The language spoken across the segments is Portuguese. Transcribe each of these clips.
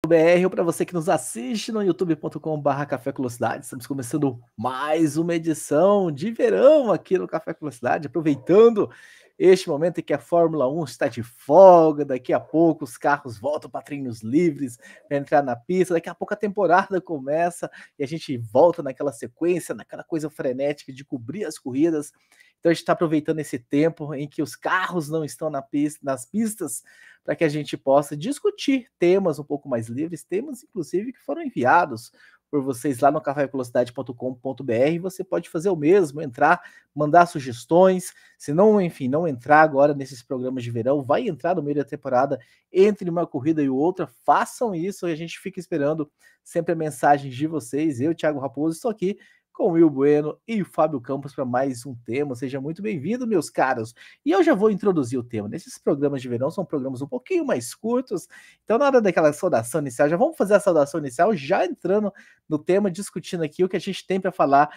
BR ou para você que nos assiste no youtube.com/, Café com Velocidade. Estamos começando mais uma edição de verão aqui no Café com Velocidade, aproveitando este momento em que a Fórmula 1 está de folga. Daqui a pouco os carros voltam para treinos livres, para entrar na pista. Daqui a pouco a temporada começa e a gente volta naquela sequência, naquela coisa frenética de cobrir as corridas. Então a gente está aproveitando esse tempo em que os carros não estão nas pistas, para que a gente possa discutir temas um pouco mais livres, temas inclusive que foram enviados por vocês lá no cafévelocidade.com.br. Você pode fazer o mesmo, entrar, mandar sugestões. Se não, enfim, não entrar agora nesses programas de verão, vai entrar no meio da temporada, entre uma corrida e outra, façam isso e a gente fica esperando sempre a mensagem de vocês. Eu, Thiago Raposo, estou aqui com o Will Bueno e o Fábio Campos para mais um tema. Seja muito bem-vindo, meus caros. E eu já vou introduzir o tema. Nesses programas de verão são programas um pouquinho mais curtos, então na hora daquela saudação inicial, já vamos fazer a saudação inicial, já entrando no tema, discutindo aqui o que a gente tem para falar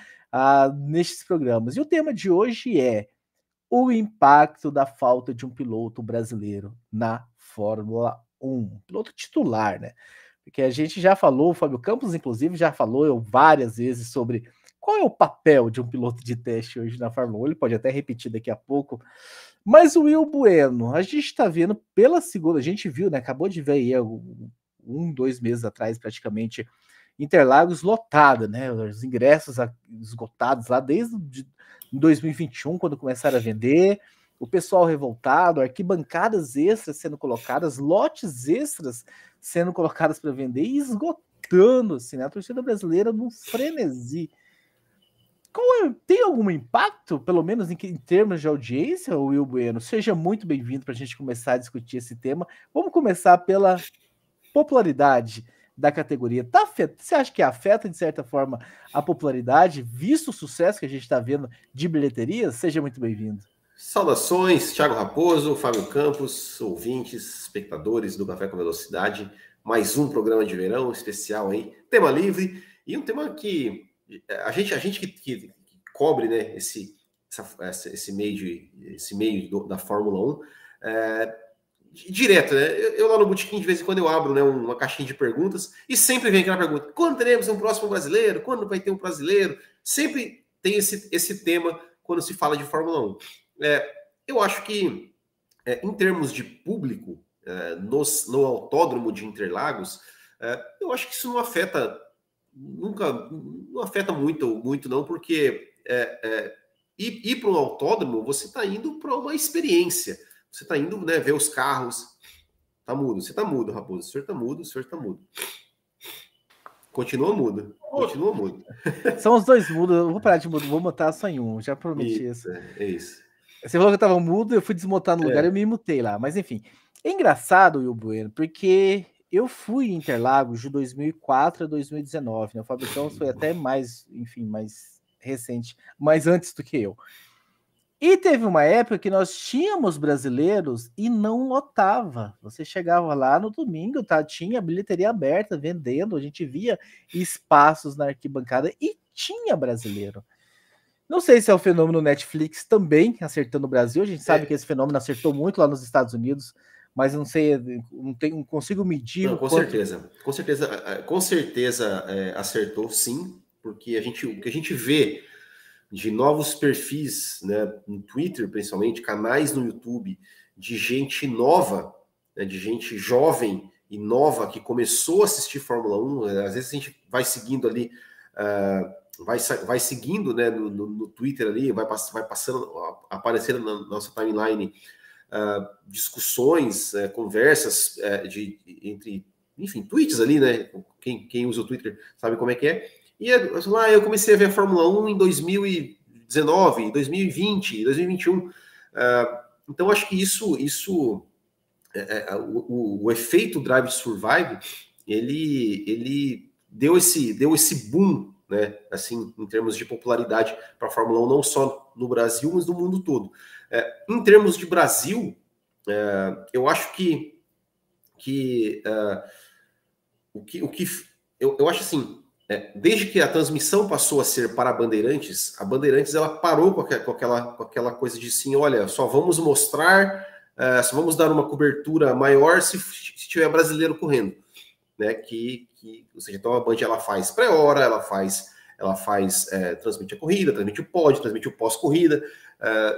nestes programas. E o tema de hoje é o impacto da falta de um piloto brasileiro na Fórmula 1. Piloto titular, né? Porque a gente já falou, o Fábio Campos, inclusive, já falou várias vezes sobre qual é o papel de um piloto de teste hoje na Fórmula 1. Ele pode até repetir daqui a pouco. Mas o Will Bueno, a gente está vendo pela segunda, a gente viu, né? Acabou de ver aí 2 meses atrás, praticamente, Interlagos lotada, né? Os ingressos esgotados lá desde 2021, quando começaram a vender. O pessoal revoltado, arquibancadas extras sendo colocadas, lotes extras sendo colocadas para vender e esgotando, assim, né? A torcida brasileira num frenesi. Tem algum impacto, pelo menos em termos de audiência, Will Bueno? Seja muito bem-vindo para a gente começar a discutir esse tema. Vamos começar pela popularidade da categoria. Você acha que afeta, de certa forma, a popularidade, visto o sucesso que a gente está vendo de bilheteria? Seja muito bem-vindo. Saudações, Thiago Raposo, Fábio Campos, ouvintes, espectadores do Café com Velocidade. Mais um programa de verão especial aí, tema livre, e um tema que a gente que cobre, né, esse meio da Fórmula 1, direto, né? Eu lá no Botequim, de vez em quando eu abro, né, uma caixinha de perguntas e sempre vem aquela pergunta: quando teremos um próximo brasileiro? Quando vai ter um brasileiro? Sempre tem esse tema quando se fala de Fórmula 1. Eu acho que, em termos de público, no autódromo de Interlagos, eu acho que isso não afeta, não afeta muito não, porque ir para um autódromo, você está indo para uma experiência, você está indo, né, ver os carros. Tá mudo, você tá mudo, Raposo, o senhor tá mudo. Continua mudo. São os dois mudos, eu vou parar de mudo, vou mutar só em um, já prometi isso. É isso. Você falou que eu tava mudo, eu fui desmutar no lugar, eu me mutei lá. Mas enfim, é engraçado, Will Bueno, porque eu fui em Interlagos de 2004 a 2019, né? O Fábio Campos foi até mais, enfim, mais recente, mais antes do que eu. E teve uma época que nós tínhamos brasileiros e não lotava. Você chegava lá no domingo, tinha a bilheteria aberta, vendendo, a gente via espaços na arquibancada e tinha brasileiro. Não sei se é o fenômeno Netflix também acertando o Brasil. A gente sabe que esse fenômeno acertou muito lá nos Estados Unidos, mas não sei, não consigo medir. Não, com certeza acertou, sim, porque o que a gente vê de novos perfis, né, no Twitter, principalmente, canais no YouTube, de gente nova, né, de gente jovem e nova que começou a assistir Fórmula 1. Às vezes a gente vai seguindo ali. Vai seguindo, né, no Twitter ali, vai passando, aparecendo na nossa timeline discussões, conversas entre, enfim, tweets ali, né? Quem usa o Twitter sabe como é que é. E eu comecei a ver a Fórmula 1 em 2019, 2020, 2021. Então, acho que o efeito Drive to Survive, ele deu esse boom, né, assim, em termos de popularidade para a Fórmula 1, não só no Brasil, mas no mundo todo. Em termos de Brasil, eu acho eu acho assim, desde que a transmissão passou a ser para a Bandeirantes ela parou com aquela coisa de assim, olha, só vamos mostrar, só vamos dar uma cobertura maior se tiver brasileiro correndo. né, ou seja, então a Band ela faz pré-hora, ela faz transmite a corrida, transmite o pódio, transmite o pós-corrida,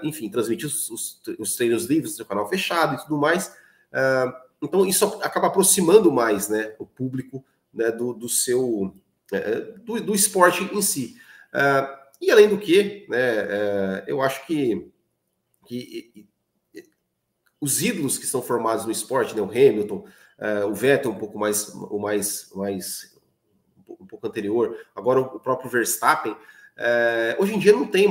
enfim, transmite os treinos livres do canal fechado e tudo mais. Então isso acaba aproximando mais, né, o público, né, do esporte em si. E além do que, né, eu acho que os ídolos que são formados no esporte, né, o Hamilton, o Vettel um pouco anterior, agora o próprio Verstappen, hoje em dia não tem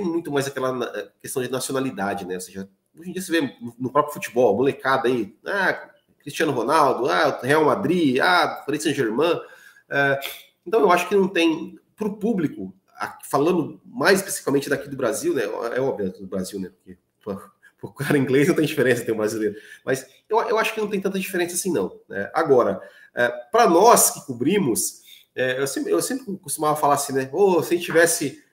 muito mais aquela questão de nacionalidade, né? Ou seja, hoje em dia você vê no próprio futebol, molecada aí, Cristiano Ronaldo, Real Madrid, Paris Saint-Germain. Então eu acho que não tem, para o público, falando mais especificamente daqui do Brasil, né? É óbvio do Brasil, né? Porque o cara inglês não tem diferença, tem um brasileiro. Mas eu acho que não tem tanta diferença assim, não. Né? Agora, para nós que cobrimos, eu sempre costumava falar assim, né? Se a gente tivesse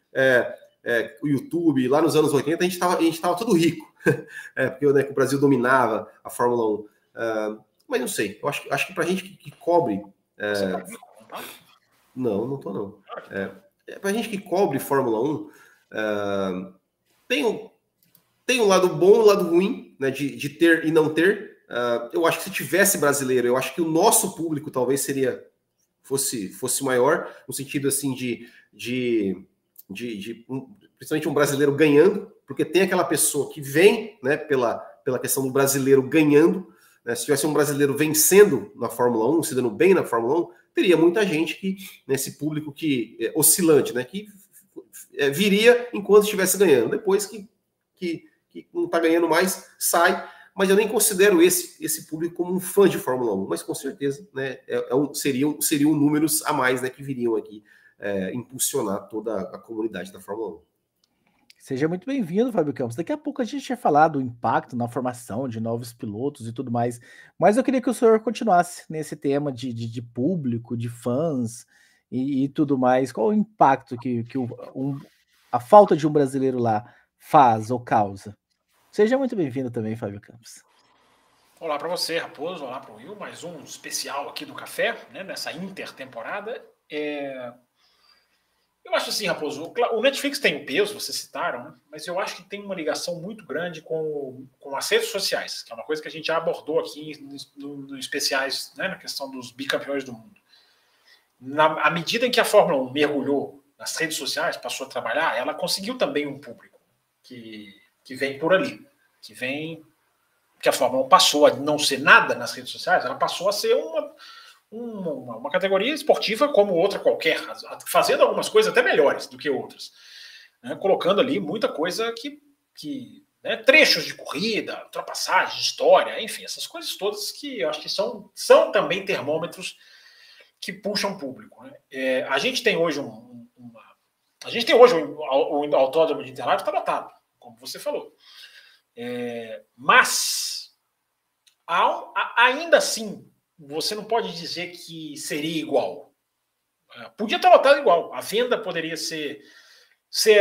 o YouTube lá nos anos 80, a gente tava todo rico. Porque né, o Brasil dominava a Fórmula 1. Mas não sei, eu acho que para a gente que cobre... Você tá rico, não tá? Não tô não. Para a gente que cobre Fórmula 1, tem um lado bom e um lado ruim, né, de ter e não ter. Eu acho que se tivesse brasileiro, eu acho que o nosso público talvez fosse maior, no sentido assim principalmente um brasileiro ganhando, porque tem aquela pessoa que vem, né, pela questão do brasileiro ganhando. Né, se tivesse um brasileiro vencendo na Fórmula 1, se dando bem na Fórmula 1, teria muita gente que, nesse público que oscilante, né, que viria enquanto estivesse ganhando. Depois que não está ganhando mais, sai. Mas eu nem considero esse público como um fã de Fórmula 1, mas com certeza, né, seriam números a mais, né, que viriam aqui impulsionar toda a comunidade da Fórmula 1. Seja muito bem-vindo, Fábio Campos. Daqui a pouco a gente vai falar do impacto na formação de novos pilotos e tudo mais, mas eu queria que o senhor continuasse nesse tema de público, de fãs e tudo mais. Qual o impacto que a falta de um brasileiro lá faz ou causa? Seja muito bem-vindo também, Fábio Campos. Olá para você, Raposo. Olá para o Will. Mais um especial aqui do Café, né, nessa intertemporada. Eu acho assim, Raposo, o Netflix tem o peso, vocês citaram, né? Mas eu acho que tem uma ligação muito grande com as redes sociais, que é uma coisa que a gente já abordou aqui nos especiais, né, na questão dos bicampeões do mundo. À medida em que a Fórmula 1 mergulhou nas redes sociais, passou a trabalhar, ela conseguiu também um público que vem por ali, que a Fórmula 1 passou a não ser nada nas redes sociais, ela passou a ser uma categoria esportiva como outra qualquer, fazendo algumas coisas até melhores do que outras, né? Colocando ali muita coisa né, trechos de corrida, ultrapassagem, história, enfim, essas coisas todas que eu acho que são também termômetros que puxam público. Né? A gente tem hoje o Autódromo de Interlagos está lotado, como você falou, mas ainda assim você não pode dizer que seria igual. Podia estar lotado igual. A venda poderia ser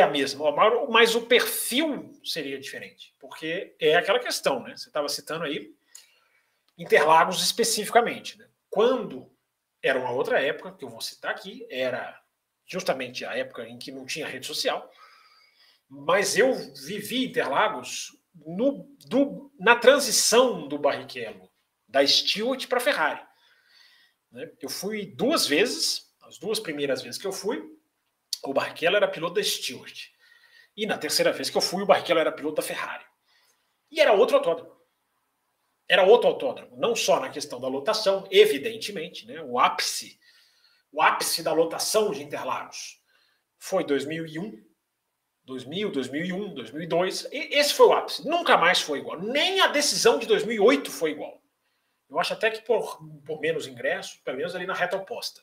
a mesma, mas o perfil seria diferente. Porque é aquela questão, né? Você estava citando aí Interlagos especificamente. Né? Quando era uma outra época, que eu vou citar aqui, era justamente a época em que não tinha rede social, mas eu vivi Interlagos na transição do Barrichello, da Stewart para a Ferrari. Eu fui 2 vezes, as 2 primeiras vezes que eu fui, o Barrichello era piloto da Stewart. E na terceira vez que eu fui, o Barrichello era piloto da Ferrari. E era outro autódromo. Não só na questão da lotação, evidentemente, né? O ápice da lotação de Interlagos foi 2001, 2001, 2002. Esse foi o ápice. Nunca mais foi igual. Nem a decisão de 2008 foi igual. Eu acho até que por menos ingressos, pelo menos ali na reta oposta.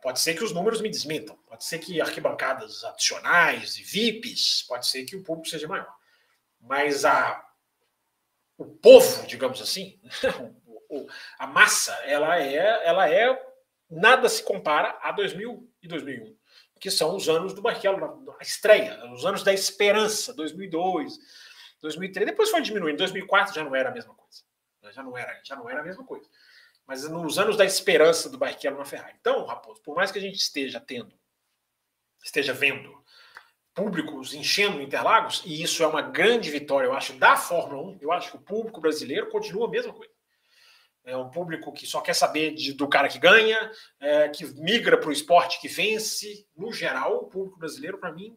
Pode ser que os números me desmintam. Pode ser que arquibancadas adicionais e VIPs, pode ser que o público seja maior. Mas o povo, digamos assim, a massa, ela nada se compara a 2000 e 2001, que são os anos do Barrichello, a estreia, os anos da esperança, 2002, 2003. Depois foi diminuindo. 2004 já não era a mesma coisa. Já não era a mesma coisa. mas nos anos da esperança do Barrichello na Ferrari. Então, Raposo, por mais que a gente esteja vendo públicos enchendo Interlagos, e isso é uma grande vitória, eu acho, da Fórmula 1, eu acho que o público brasileiro continua a mesma coisa. É um público que só quer saber do cara que ganha, que migra para o esporte que vence. No geral, o público brasileiro, para mim,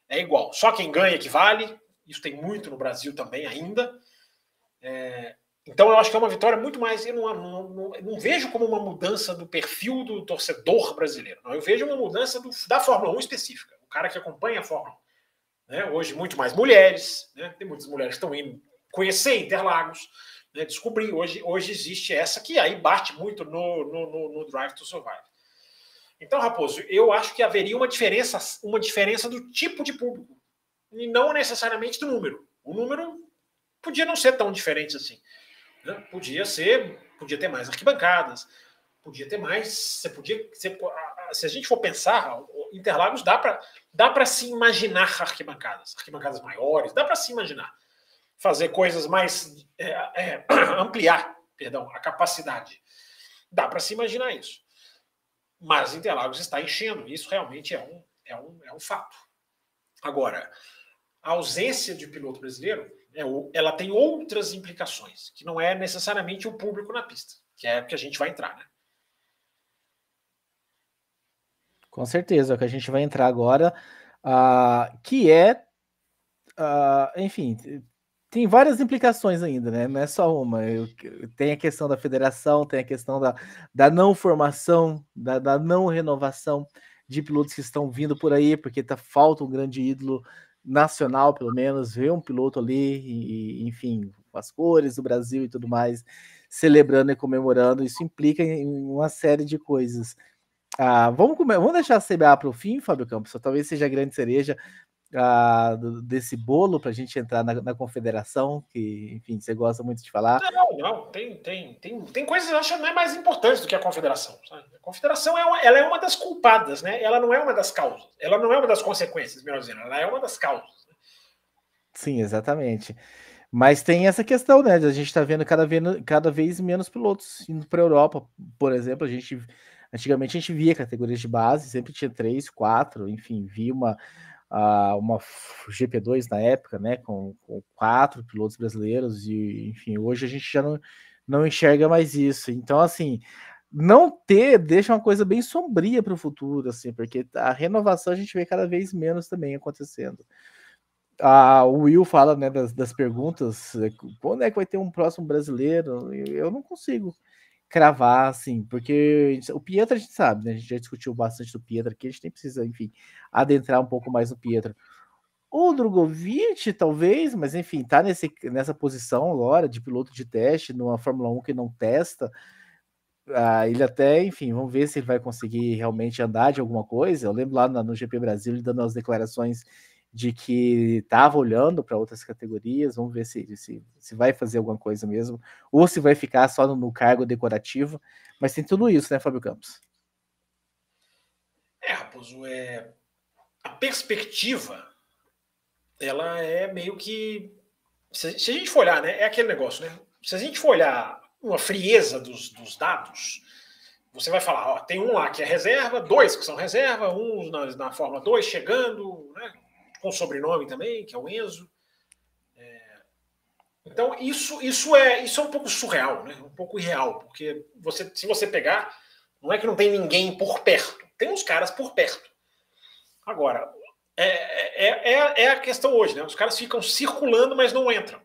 é igual. Só quem ganha que vale. Isso tem muito no Brasil também ainda. Então, eu acho que é uma vitória muito mais... Eu não vejo como uma mudança do perfil do torcedor brasileiro. Não, eu vejo uma mudança da Fórmula 1 específica. O cara que acompanha a Fórmula 1. Né? Hoje, muito mais mulheres. Né? Tem muitas mulheres que estão indo conhecer Interlagos. Descobri, hoje existe essa que aí bate muito no Drive to Survive. Então, Raposo, eu acho que haveria uma diferença do tipo de público e não necessariamente do número. O número podia não ser tão diferente assim. Né? Podia ter mais arquibancadas, podia ter mais. Se a gente for pensar, Interlagos dá para se imaginar arquibancadas maiores, dá para se imaginar. Fazer coisas mais... ampliar, a capacidade. Dá para se imaginar isso. Mas Interlagos está enchendo. Isso realmente é um fato. Agora, a ausência de piloto brasileiro, ela tem outras implicações, que não é necessariamente o público na pista, que é o que a gente vai entrar, né? Com certeza, é o que a gente vai entrar agora, que é, enfim... Tem várias implicações ainda, né? Não é só uma. Tem a questão da federação, tem a questão da não formação, da não renovação de pilotos que estão vindo por aí, porque falta um grande ídolo nacional, pelo menos, ver um piloto ali, enfim, com as cores do Brasil e tudo mais, celebrando e comemorando. Isso implica em uma série de coisas. Vamos deixar a CBA para o fim, Fábio Campos, talvez seja a grande cereja desse bolo para a gente entrar na confederação, que, enfim, você gosta muito de falar. Não, tem coisas que eu acho que não é mais importante do que a confederação. Sabe? A confederação ela é uma das culpadas, né? Ela não é uma das causas, ela não é uma das consequências, melhor dizendo, ela é uma das causas. Né? Sim, exatamente. Mas tem essa questão, né? A gente está vendo cada vez menos pilotos indo para a Europa, por exemplo. Antigamente a gente via categorias de base, sempre tinha 3, 4, enfim, via uma GP2 na época, né, com 4 pilotos brasileiros, e enfim, hoje a gente já não enxerga mais isso. Então, assim, não ter deixa uma coisa bem sombria para o futuro, assim, porque a renovação a gente vê cada vez menos também acontecendo. O Will fala, né, das perguntas, quando é que vai ter um próximo brasileiro? Eu não consigo cravar, assim, porque o Pietro a gente sabe, né? A gente já discutiu bastante do Pietro aqui, a gente nem precisa, enfim, adentrar um pouco mais no Pietro. O Drogovic, talvez, mas enfim, tá nessa posição agora de piloto de teste numa Fórmula 1 que não testa. Ele até, enfim, vamos ver se ele vai conseguir realmente andar de alguma coisa. Eu lembro lá no GP Brasil ele dando as declarações de que estava olhando para outras categorias. Vamos ver se vai fazer alguma coisa mesmo, ou se vai ficar só no cargo decorativo. Mas tem tudo isso, né, Fábio Campos? Raposo, a perspectiva, ela é meio que... Se a gente for olhar, né, é aquele negócio, né? Se a gente for olhar uma frieza dos dados, você vai falar, tem um lá que é reserva, 2 que são reserva, um na Fórmula 2 chegando, né, com sobrenome também, que é o Enzo. Então, isso é um pouco surreal, né? Um pouco irreal, porque se você pegar, não é que não tem ninguém por perto, tem uns caras por perto. Agora, é a questão hoje, né? Os caras ficam circulando, mas não entram.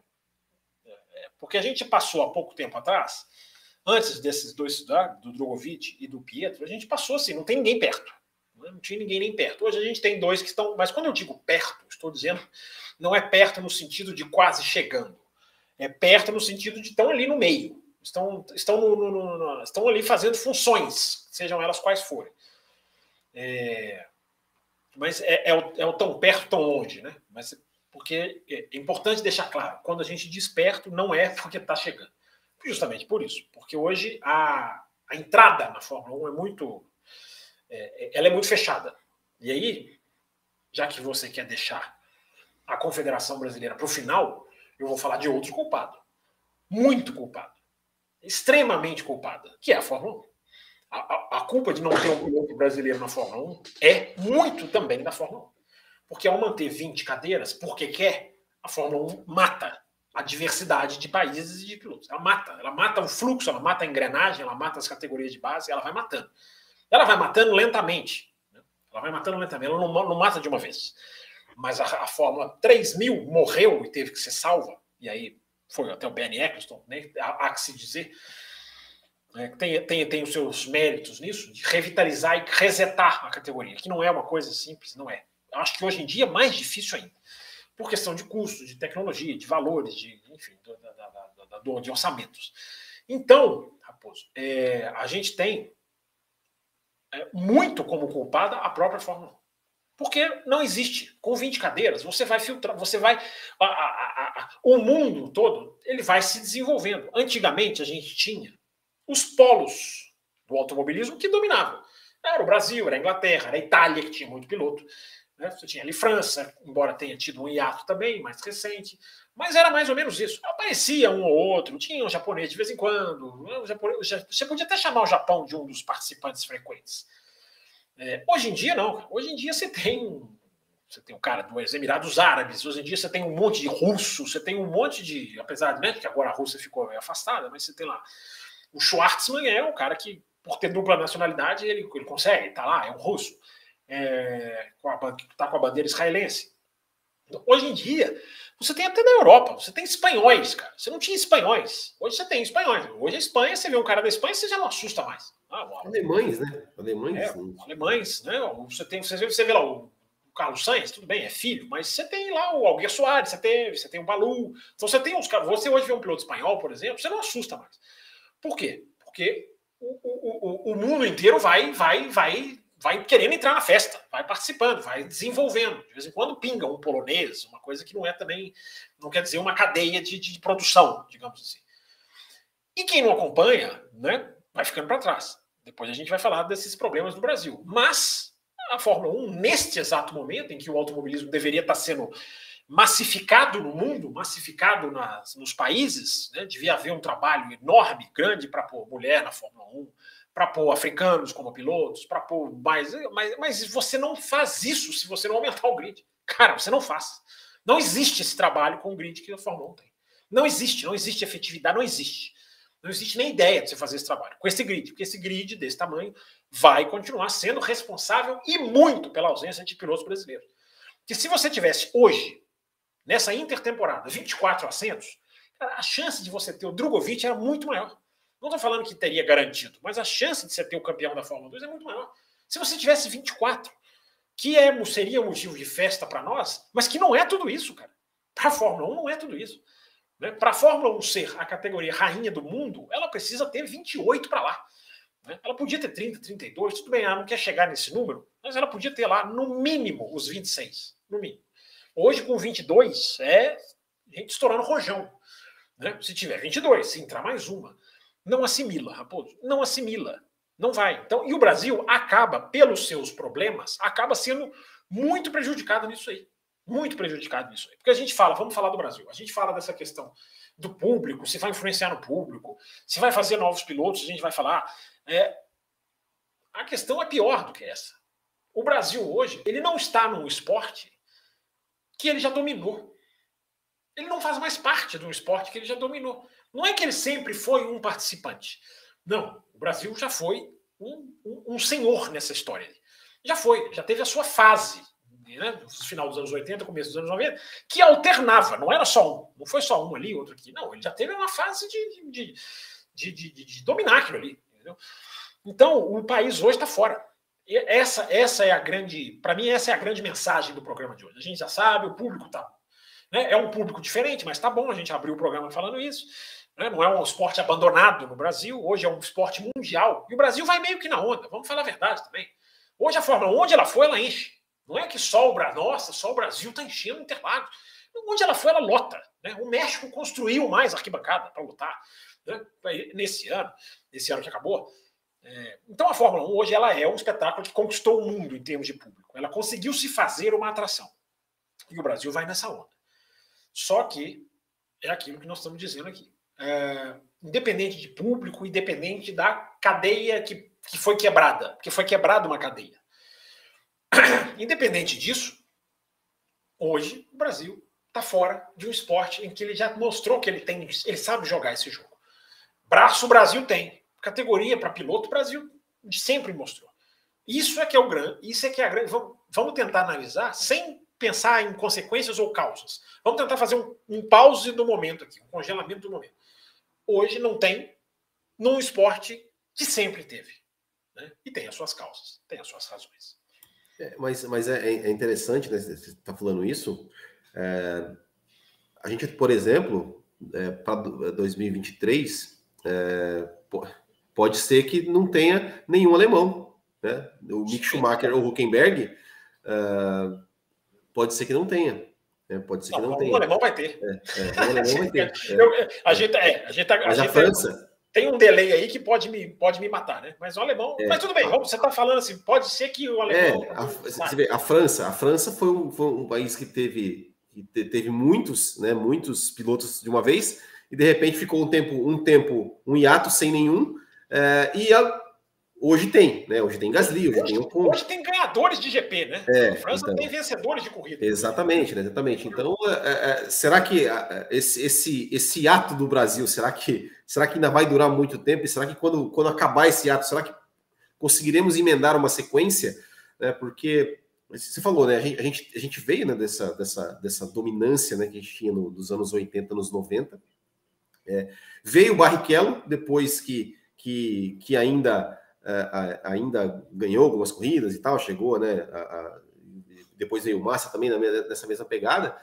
Porque a gente passou há pouco tempo atrás, antes desses dois, do Drogovic e do Pietro, a gente passou assim, não tem ninguém perto. Não tinha ninguém nem perto. Hoje a gente tem 2 que estão... Mas quando eu digo perto, estou dizendo, não é perto no sentido de quase chegando. É perto no sentido de estão ali no meio. Estão ali fazendo funções, sejam elas quais forem. Mas é o tão perto, tão longe, né? Mas porque é importante deixar claro, quando a gente diz perto, não é porque está chegando. Justamente por isso. Porque hoje a entrada na Fórmula 1 ela é muito fechada. E aí, já que você quer deixar a Confederação Brasileira para o final, eu vou falar de outro culpado. Muito culpado. extremamente culpada, que é a Fórmula 1. A culpa de não ter um piloto brasileiro na Fórmula 1 é muito também da Fórmula 1. Porque ao manter 20 cadeiras, porque quer, a Fórmula 1 mata a diversidade de países e de pilotos. Ela mata o fluxo, ela mata a engrenagem, ela mata as categorias de base, ela vai matando. Ela vai matando lentamente. Né? Ela vai matando lentamente, ela não mata de uma vez. Mas a Fórmula 3000 morreu e teve que ser salva, e aí foi até o Bernie Eccleston, né? Há que se dizer, né? Tem os seus méritos nisso, de revitalizar e resetar a categoria, que não é uma coisa simples, não é. Eu acho que hoje em dia é mais difícil ainda, por questão de custos, de tecnologia, de valores, enfim, de orçamentos. Então, Raposo, a gente tem muito como culpada a própria Fórmula 1. Porque não existe. Com 20 cadeiras, você vai filtrar, você vai. O mundo todo ele vai se desenvolvendo. Antigamente, a gente tinha os polos do automobilismo que dominavam. Era o Brasil, era a Inglaterra, era a Itália, que tinha muito piloto. Né? Você tinha ali França, embora tenha tido um hiato também, mais recente. Mas era mais ou menos isso. Aparecia um ou outro, tinha um japonês de vez em quando. Você podia até chamar o Japão de um dos participantes frequentes. Hoje em dia, não. Hoje em dia você tem um cara dos Emirados Árabes, hoje em dia você tem um monte de russo, você tem um monte de. Apesar de que agora a Rússia ficou afastada, mas você tem lá. O Schwartzman é um cara que, por ter dupla nacionalidade, ele consegue, tá lá, é um russo. Tá com a bandeira israelense. Hoje em dia, você tem até na Europa, você tem espanhóis, cara. Você não tinha espanhóis. Hoje você tem espanhóis. Hoje a Espanha, você vê um cara da Espanha, você já não assusta mais. Alemães, né? Alemães, né? Você vê lá o Carlos Sainz, tudo bem, é filho, mas você tem lá o Alguer Soares, você tem o Balu. Então você tem uns caras. Você hoje vê um piloto espanhol, por exemplo, você não assusta mais. Por quê? Porque o mundo inteiro vai querendo entrar na festa, vai participando, vai desenvolvendo. De vez em quando pinga um polonês, uma coisa que não é também, não quer dizer uma cadeia de produção, digamos assim. E quem não acompanha, né, vai ficando para trás. Depois a gente vai falar desses problemas do Brasil. Mas a Fórmula 1, neste exato momento em que o automobilismo deveria estar sendo massificado no mundo, massificado nos países, né, devia haver um trabalho enorme, grande para pôr mulher na Fórmula 1, para pôr africanos como pilotos, para pôr mais. Mas você não faz isso se você não aumentar o grid. Cara, você não faz. Não existe esse trabalho com o grid que a Fórmula 1 tem. Não existe efetividade, não existe. Não existe nem ideia de você fazer esse trabalho com esse grid, porque esse grid desse tamanho vai continuar sendo responsável e muito pela ausência de pilotos brasileiros. Porque se você tivesse hoje, nessa intertemporada, 24 assentos, a chance de você ter o Drogovic era muito maior. Não estou falando que teria garantido, mas a chance de você ter o campeão da Fórmula 2 é muito maior. Se você tivesse 24, que seria motivo de festa para nós, mas que não é tudo isso, cara. Para a Fórmula 1 não é tudo isso. Né? Para a Fórmula 1 ser a categoria rainha do mundo, ela precisa ter 28 para lá. Né? Ela podia ter 30, 32, tudo bem, ela não quer chegar nesse número, mas ela podia ter lá, no mínimo, os 26. No mínimo. Hoje, com 22, é gente estourando rojão. Né? Se tiver 22, se entrar mais uma, não assimila, Raposo. Não assimila. Não vai. Então, e o Brasil acaba, pelos seus problemas, acaba sendo muito prejudicado nisso aí. Muito prejudicado nisso aí. Porque a gente fala, vamos falar do Brasil, a gente fala dessa questão do público, se vai influenciar no público, se vai fazer novos pilotos, a gente vai falar. A questão é pior do que essa. O Brasil hoje, ele não está num esporte que ele já dominou. Ele não faz mais parte de um esporte que ele já dominou. Não é que ele sempre foi um participante. Não, o Brasil já foi um senhor nessa história. Já foi, já teve a sua fase, né, no final dos anos 80, começo dos anos 90, que alternava, não era só um, não foi só um ali, outro aqui. Não, ele já teve uma fase de dominar aquilo ali. Entendeu? Então, o país hoje está fora. Essa é a grande, para mim, essa é a grande mensagem do programa de hoje. A gente já sabe, o público está. Né, é um público diferente, mas tá bom, a gente abriu o programa falando isso. Né, não é um esporte abandonado no Brasil, hoje é um esporte mundial. E o Brasil vai meio que na onda, vamos falar a verdade também. Hoje a Fórmula 1, onde ela foi, ela enche. Não é que só o Brasil está enchendo Interlagos. Onde ela foi, ela lota. Né? O México construiu mais arquibancada para lutar. Né? Nesse ano que acabou. Então a Fórmula 1 hoje ela é um espetáculo que conquistou o mundo em termos de público. Ela conseguiu se fazer uma atração. E o Brasil vai nessa onda. Só que é aquilo que nós estamos dizendo aqui. independente de público, independente da cadeia que foi quebrada, porque foi quebrada uma cadeia. Independente disso, hoje o Brasil está fora de um esporte em que ele já mostrou que ele sabe jogar esse jogo. Braço o Brasil tem, categoria para piloto o Brasil sempre mostrou. Isso é que é o grande, isso é que é a grande. Vamos tentar analisar sem pensar em consequências ou causas. Vamos tentar fazer um pause do momento aqui, um congelamento do momento. Hoje não tem num esporte que sempre teve, né? E tem as suas causas, tem as suas razões. Mas é interessante, né? Você está falando isso. A gente, por exemplo, para 2023, pode ser que não tenha nenhum alemão, né? O Mick Schumacher ou o Huckenberg, pode ser que não tenha. Pode ser que não tenha. O alemão vai ter. O alemão vai ter. Mas a França... Tem um delay aí que pode me matar, né? Mas o alemão... Mas tudo bem, você está falando assim, pode ser que o alemão... Você vê, a França foi um país que teve muitos, né, muitos pilotos de uma vez, e de repente ficou um hiato sem nenhum, hoje tem, né? Hoje tem Gasly, hoje tem ganhadores de GP, né? A França tem vencedores de corrida. Exatamente, né? Exatamente. Então, será que esse hiato do Brasil, será que ainda vai durar muito tempo? E será que quando acabar esse hiato, será que conseguiremos emendar uma sequência? Porque você falou, né? A gente veio, né, dessa dominância, né, que a gente tinha nos anos 80, anos 90. Veio o Barrichello, depois que ainda ganhou algumas corridas e tal, chegou, né? Depois veio o Massa também nessa mesma pegada,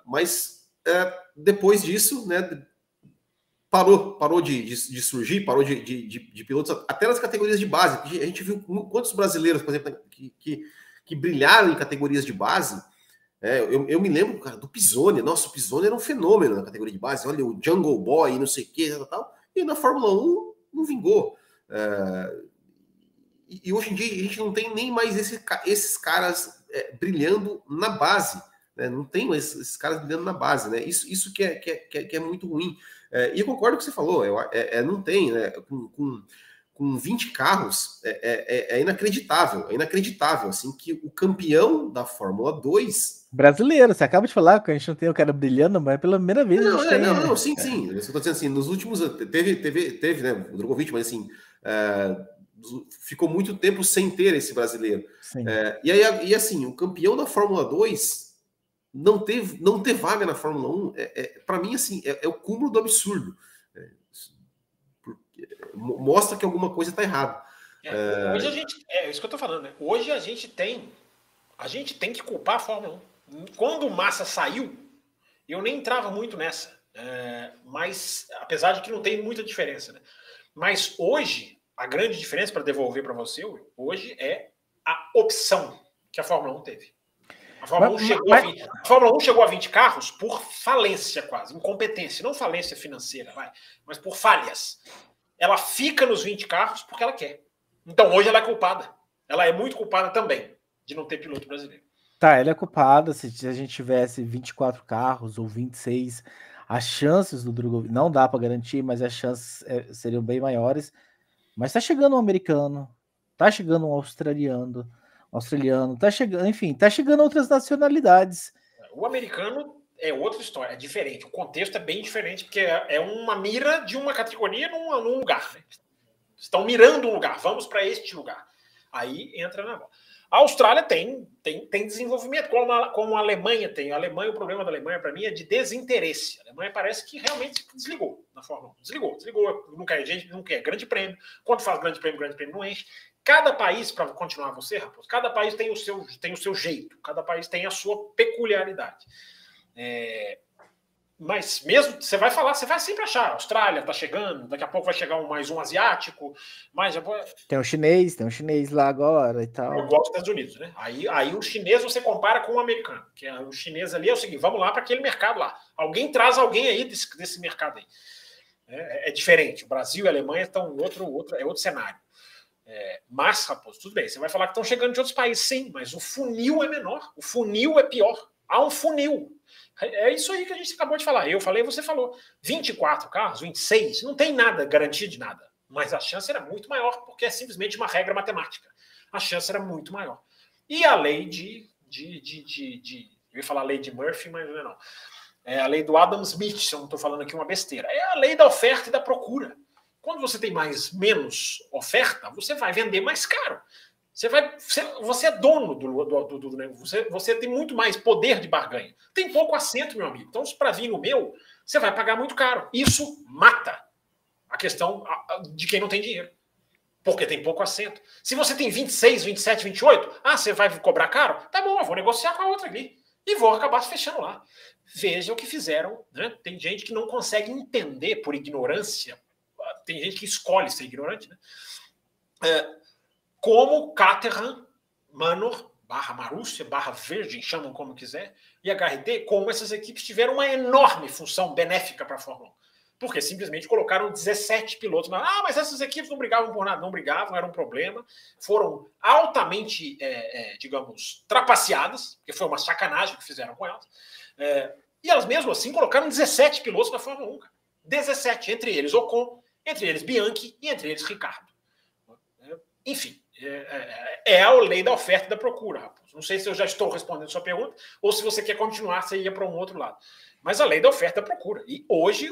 mas depois disso, né? Parou de surgir, parou de pilotos, até nas categorias de base. A gente viu quantos brasileiros, por exemplo, que brilharam em categorias de base. Eu me lembro, cara, do Pisoni. Nossa, o Pisoni era um fenômeno na categoria de base. Olha, o Jungle Boy, não sei o que, tal. E na Fórmula 1 não vingou. E hoje em dia a gente não tem nem mais esses caras brilhando na base, né? Não tem mais esses caras brilhando na base, né? Isso que é muito ruim. E eu concordo com o que você falou, não tem, né? Com 20 carros é inacreditável, assim, que o campeão da Fórmula 2... Brasileiro, você acaba de falar que a gente não tem o cara brilhando, mas pela primeira vez sim. Eu estou dizendo assim, nos últimos... Teve, né, o Drogovic, mas assim... ficou muito tempo sem ter esse brasileiro. E assim, o campeão da Fórmula 2 não ter vaga na Fórmula 1, para mim, assim, é o cúmulo do absurdo. Mostra que alguma coisa está errada. Hoje a gente... É isso que eu estou falando, né? Hoje a gente tem que culpar a Fórmula 1. Quando o Massa saiu, eu nem entrava muito nessa. Mas, apesar de que não tem muita diferença, né? Mas hoje, a grande diferença, para devolver para você, hoje é a opção que a Fórmula 1 teve. A Fórmula 1 chegou a 20 carros por falência quase, incompetência, não falência financeira, mas por falhas. Ela fica nos 20 carros porque ela quer. Então hoje ela é culpada. Ela é muito culpada também de não ter piloto brasileiro. Tá, ela é culpada. Se a gente tivesse 24 carros ou 26, as chances do Drogovic, não dá para garantir, mas as chances seriam bem maiores. Mas tá chegando um americano, tá chegando um australiano, tá chegando, enfim, tá chegando outras nacionalidades. O americano é outra história, é diferente. O contexto é bem diferente, porque é uma mira de uma categoria num lugar, né? Estão mirando um lugar, vamos para este lugar. Aí entra na bola. A Austrália tem desenvolvimento, como a Alemanha tem. A Alemanha, o problema da Alemanha, para mim, é de desinteresse. A Alemanha parece que realmente desligou na Fórmula 1. Desligou. Não quer gente, não quer grande prêmio. Quando faz grande prêmio não enche. Cada país, para continuar você, Raposo, cada país tem o seu jeito. Cada país tem a sua peculiaridade. Mas mesmo, você vai sempre achar. A Austrália está chegando, daqui a pouco vai chegar mais um asiático. Tem um chinês lá agora e tal. Eu gosto dos Estados Unidos, né? Aí o chinês você compara com o americano. Que o chinês ali é o seguinte, vamos lá para aquele mercado lá. Alguém traz alguém aí desse mercado aí. É diferente. O Brasil e a Alemanha estão outro cenário. Mas, Raposo, tudo bem. Você vai falar que estão chegando de outros países, sim, mas o funil é menor. O funil é pior. Há um funil. É isso aí que a gente acabou de falar. Eu falei, você falou. 24 carros, 26, não tem nada, garantia de nada. Mas a chance era muito maior, porque é simplesmente uma regra matemática. A chance era muito maior. E a lei eu ia falar lei de Murphy, mas não é não. É a lei do Adam Smith, se eu não estou falando aqui uma besteira. É a lei da oferta e da procura. Quando você tem menos oferta, você vai vender mais caro. Você é dono do negócio. Você tem muito mais poder de barganha. Tem pouco assento, meu amigo. Então, para vir no meu, você vai pagar muito caro. Isso mata a questão de quem não tem dinheiro. Porque tem pouco assento. Se você tem 26, 27, 28, você vai cobrar caro? Tá bom, eu vou negociar com a outra ali. E vou acabar fechando lá. Veja o que fizeram. Né? Tem gente que não consegue entender por ignorância. Tem gente que escolhe ser ignorante. Né? Como Caterham, Manor, Marúcia, Virgin, chamam como quiser, e HRT, como essas equipes tiveram uma enorme função benéfica para a Fórmula 1. Porque simplesmente colocaram 17 pilotos. Mas essas equipes não brigavam por nada. Não brigavam, era um problema. Foram altamente, digamos, trapaceadas, porque foi uma sacanagem que fizeram com elas. E elas mesmo assim colocaram 17 pilotos na Fórmula 1. 17, entre eles Ocon, entre eles Bianchi e entre eles Ricardo. Enfim, é a lei da oferta e da procura, Raposo. Não sei se eu já estou respondendo a sua pergunta ou se você quer continuar, você ia para um outro lado. Mas a lei da oferta e da procura. E hoje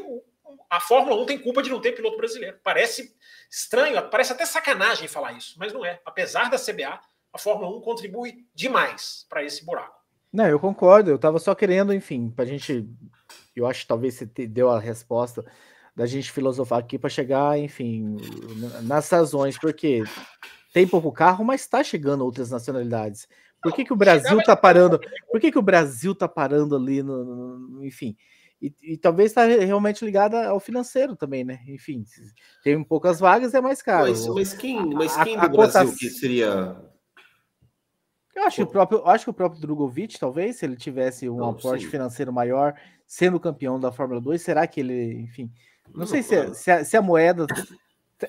a Fórmula 1 tem culpa de não ter piloto brasileiro. Parece estranho, parece até sacanagem falar isso, mas não é. Apesar da CBA, a Fórmula 1 contribui demais para esse buraco. Não, eu concordo. Eu estava só querendo, enfim, para a gente... Eu acho que talvez você deu a resposta da gente filosofar aqui para chegar, enfim, nas razões, porque tem pouco carro, mas está chegando outras nacionalidades. Por que o Brasil está parando? Por que o Brasil está parando ali enfim? E talvez está realmente ligada ao financeiro também, né? Enfim, tem poucas vagas, é mais caro. Mas quem do Brasil que seria? Eu acho que o próprio Drogovic, talvez, se ele tivesse um aporte financeiro maior, sendo campeão da Fórmula 2, será que ele, enfim... Não sei se a moeda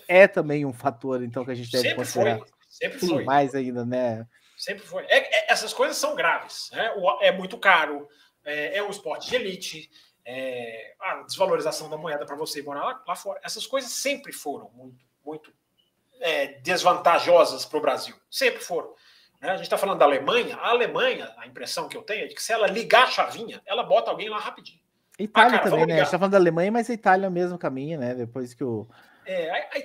é também um fator, então, que a gente deve considerar. Sempre foi. Mais ainda, né? Sempre foi. Essas coisas são graves. Né? É muito caro, é um esporte de elite, a desvalorização da moeda para você morar lá fora. Essas coisas sempre foram muito desvantajosas para o Brasil. Sempre foram. Né? A gente está falando da Alemanha. A Alemanha, a impressão que eu tenho é de que se ela ligar a chavinha, ela bota alguém lá rapidinho. Itália também, né? A gente tá falando da Alemanha, mas a Itália é o mesmo caminho, né? Depois que o... A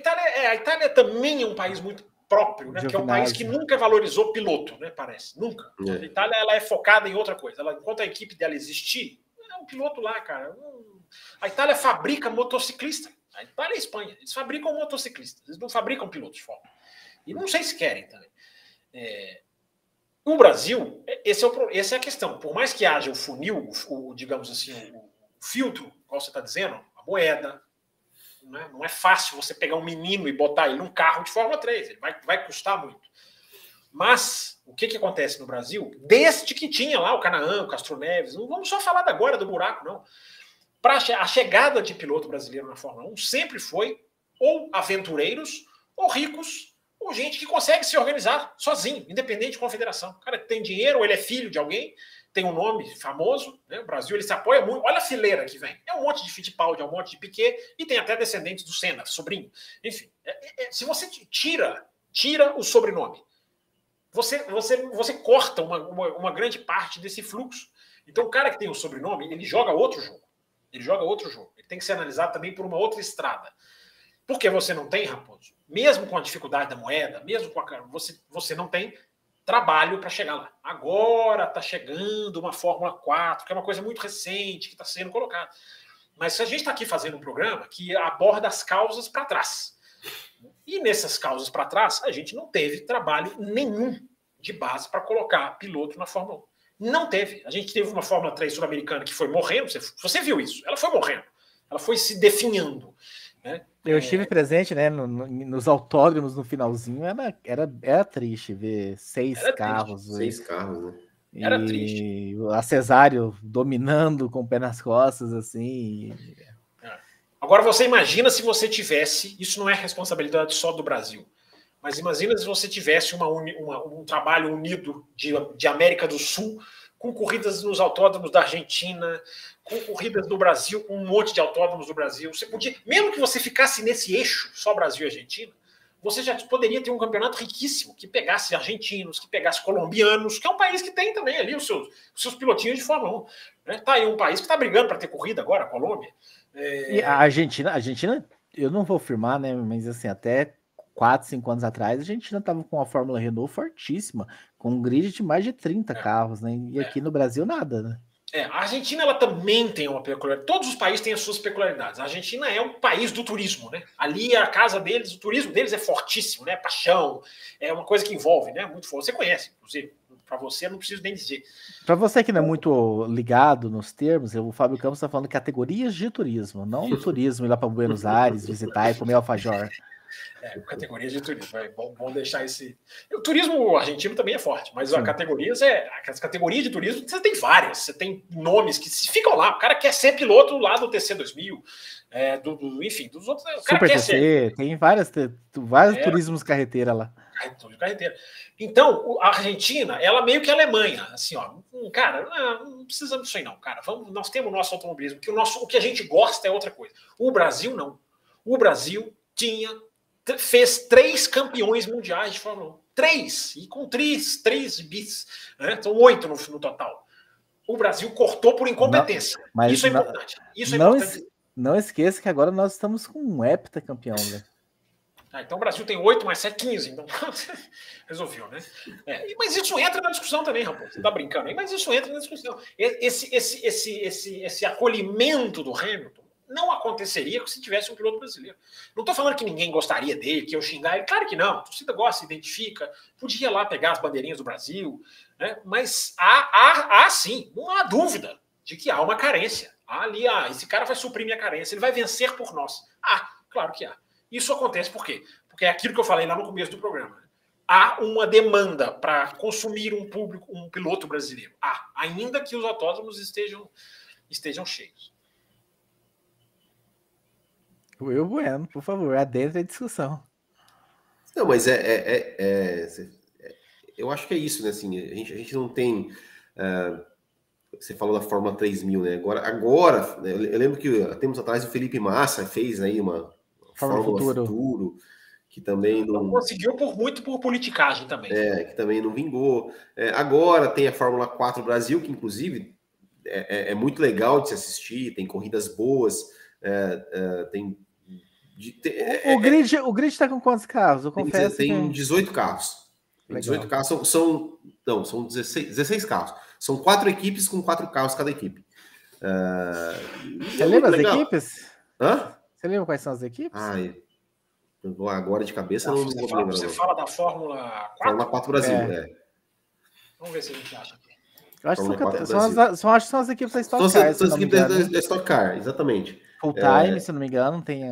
Itália também é um país muito próprio, né? Que é um país que nunca valorizou piloto, né? Parece. Nunca. A Itália, ela é focada em outra coisa. Enquanto a equipe dela existir, é um piloto lá, cara. A Itália fabrica motociclista. A Itália e a Espanha. Eles fabricam motociclistas. Eles não fabricam pilotos de Fórmula. E não sei se querem também. O Brasil, essa é a questão. Por mais que haja o funil, digamos assim, o filtro, qual você está dizendo, a moeda, né? Não é fácil você pegar um menino e botar ele num carro de Fórmula 3, ele vai custar muito. Mas o que acontece no Brasil, desde que tinha lá o Canaã, o Castro Neves, não vamos só falar agora do buraco, não. Para a chegada de piloto brasileiro na Fórmula 1 sempre foi ou aventureiros, ou ricos, ou gente que consegue se organizar sozinho, independente de confederação. O cara tem dinheiro, ou ele é filho de alguém, tem um nome famoso, né? O Brasil ele se apoia muito. Olha a fileira que vem. É um monte de Fittipaldi, é um monte de Piquet, e tem até descendentes do Senna, sobrinho. Enfim, se você tira o sobrenome, você corta uma grande parte desse fluxo. Então, o cara que tem o sobrenome, ele joga outro jogo. Ele tem que ser analisado também por uma outra estrada. Porque você não tem, Raposo, mesmo com a dificuldade da moeda, mesmo com você não tem trabalho para chegar lá. Agora está chegando uma Fórmula 4, que é uma coisa muito recente, que está sendo colocada. Mas se a gente está aqui fazendo um programa que aborda as causas para trás. E nessas causas para trás, a gente não teve trabalho nenhum de base para colocar piloto na Fórmula 1. Não teve. A gente teve uma Fórmula 3 sul-americana que foi morrendo. Você viu isso. Ela foi morrendo. Ela foi se definhando. Né? Eu estive presente, né, nos autódromos no finalzinho. Era triste ver seis carros, né? Era triste. A Cesário dominando com o pé nas costas, assim. Agora você imagina se você tivesse, isso não é responsabilidade só do Brasil, mas imagina se você tivesse um trabalho unido de América do Sul com corridas nos autódromos da Argentina, com corridas do Brasil, um monte de autódromos do Brasil. Você podia, mesmo que você ficasse nesse eixo, só Brasil e Argentina, você já poderia ter um campeonato riquíssimo, que pegasse argentinos, que pegasse colombianos, que é um país que tem também ali os seus pilotinhos de Fórmula 1. Né? Tá aí um país que está brigando para ter corrida agora, a Colômbia. E a Argentina, eu não vou afirmar, né? Mas assim, até 4, 5 anos atrás, a Argentina estava com a Fórmula Renault fortíssima, com um grid de mais de 30 carros, né? E aqui no Brasil, nada, né? A Argentina ela também tem uma peculiaridade. Todos os países têm as suas peculiaridades. A Argentina é um país do turismo, né? Ali a casa deles, o turismo deles é fortíssimo, né? Paixão, é uma coisa que envolve, né? Muito forte. Você conhece, inclusive. Para você, eu não preciso nem dizer. Para você que não é muito ligado nos termos, o Fábio Campos está falando de categorias de turismo, não turismo ir lá para Buenos Aires, visitar e comer alfajor. Categorias de turismo. É bom deixar esse. O turismo argentino também é forte, mas as categorias de turismo, você tem várias. Você tem nomes que ficam lá. O cara quer ser piloto lá do TC2000, enfim, dos outros. O cara Super quer TC, ser. tem vários turismos carreteira lá. Carreteira. Então, a Argentina, ela meio que a Alemanha, assim, ó, cara, não precisamos disso aí não, cara. Nós temos o nosso automobilismo, que o que a gente gosta é outra coisa. O Brasil não. O Brasil fez 3 campeões mundiais de Fórmula 1. 3, e com 3 bis, né? São 8 no total. O Brasil cortou por incompetência. Isso é importante. Não esqueça que agora nós estamos com um heptacampeão, né? Então o Brasil tem 8 mais 7, 15. Então resolveu, né? Mas isso entra na discussão também, rapaz. Você tá brincando aí? Mas isso entra na discussão. Esse acolhimento do Hamilton não aconteceria se tivesse um piloto brasileiro. Não estou falando que ninguém gostaria dele, que eu xingar ele. Claro que não. A torcida gosta, se identifica. Podia ir lá pegar as bandeirinhas do Brasil. Né? Mas há sim, não há dúvida de que há uma carência. Esse cara vai suprir minha carência. Ele vai vencer por nós. Claro que há. Isso acontece por quê? Porque é aquilo que eu falei lá no começo do programa. Né? Há uma demanda para consumir um piloto brasileiro. Ainda que os autódromos estejam cheios. Bueno, por favor, adentre a discussão. Não, mas eu acho que é isso, né? Assim, a gente não tem. Você falou da Fórmula 3000, né? Agora né? Eu lembro que tempos atrás o Felipe Massa fez aí uma Fórmula Futuro, que também não conseguiu muito por politicagem também. Que também não vingou. Agora tem a Fórmula 4 Brasil, que inclusive é muito legal de se assistir, tem corridas boas, o grid está com quantos carros? Eu confesso tem 18 carros. Tem 18 carros, são 16 carros. São 4 equipes com 4 carros cada equipe. Você lembra as equipes? Hã? Você lembra quais são as equipes? Agora de cabeça não vou lembrar. Você fala da Fórmula 4? Fórmula 4 Brasil, Vamos ver se a gente acha aqui. Eu acho que são as equipes da Stock Car. São as equipes da Stock Car, exatamente. Full time, se não me engano, tem...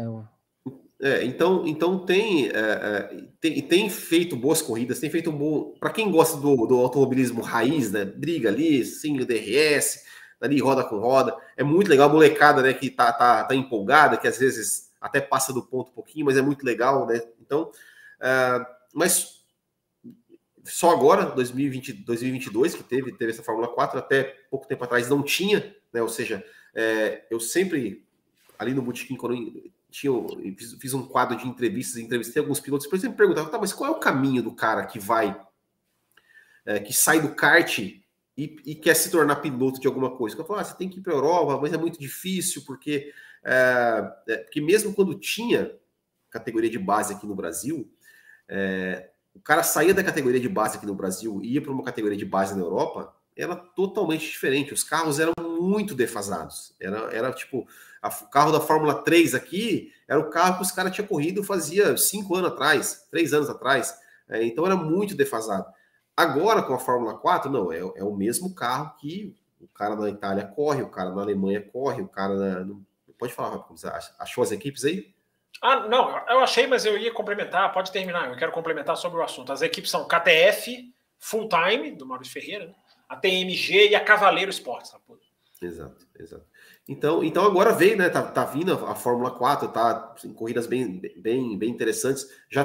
Então tem feito boas corridas, tem feito bom. Para quem gosta do automobilismo raiz, né? Briga ali, single DRS, ali roda com roda. É muito legal, a molecada, né? Que tá empolgada, que às vezes até passa do ponto um pouquinho, mas é muito legal, né? Então, mas só agora, 2022, que teve essa Fórmula 4, até pouco tempo atrás não tinha, né? Ou seja, eu sempre ali no Botequim, quando fiz um quadro de entrevistei alguns pilotos, por exemplo, me perguntavam, mas qual é o caminho do cara que que sai do kart e quer se tornar piloto de alguma coisa? Eu falo, você tem que ir para a Europa, mas é muito difícil, porque mesmo quando tinha categoria de base aqui no Brasil, o cara saía da categoria de base aqui no Brasil e ia para uma categoria de base na Europa, era totalmente diferente. Os carros eram muito defasados. Era tipo, o carro da Fórmula 3 aqui era o carro que os caras tinham corrido fazia 5 anos atrás, 3 anos atrás. Então era muito defasado. Agora, com a Fórmula 4, não, é o mesmo carro que o cara na Itália corre, o cara na Alemanha corre, o cara Pode falar, como você achou as equipes aí? Não, eu achei, mas eu ia complementar, pode terminar, eu quero complementar sobre o assunto. As equipes são KTF, Full Time, do Maurício Ferreira, né? A TMG e a Cavaleiro Esportes. Exato. Então agora veio, né? Tá vindo a Fórmula 4, tá em corridas bem interessantes. Já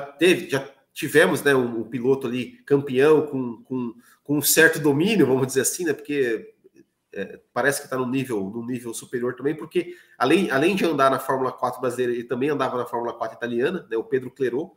tivemos, né, um piloto ali campeão com um certo domínio, vamos dizer assim, né, porque parece que está num nível superior também, porque além de andar na Fórmula 4 brasileira, ele também andava na Fórmula 4 italiana, né, o Pedro Clerot,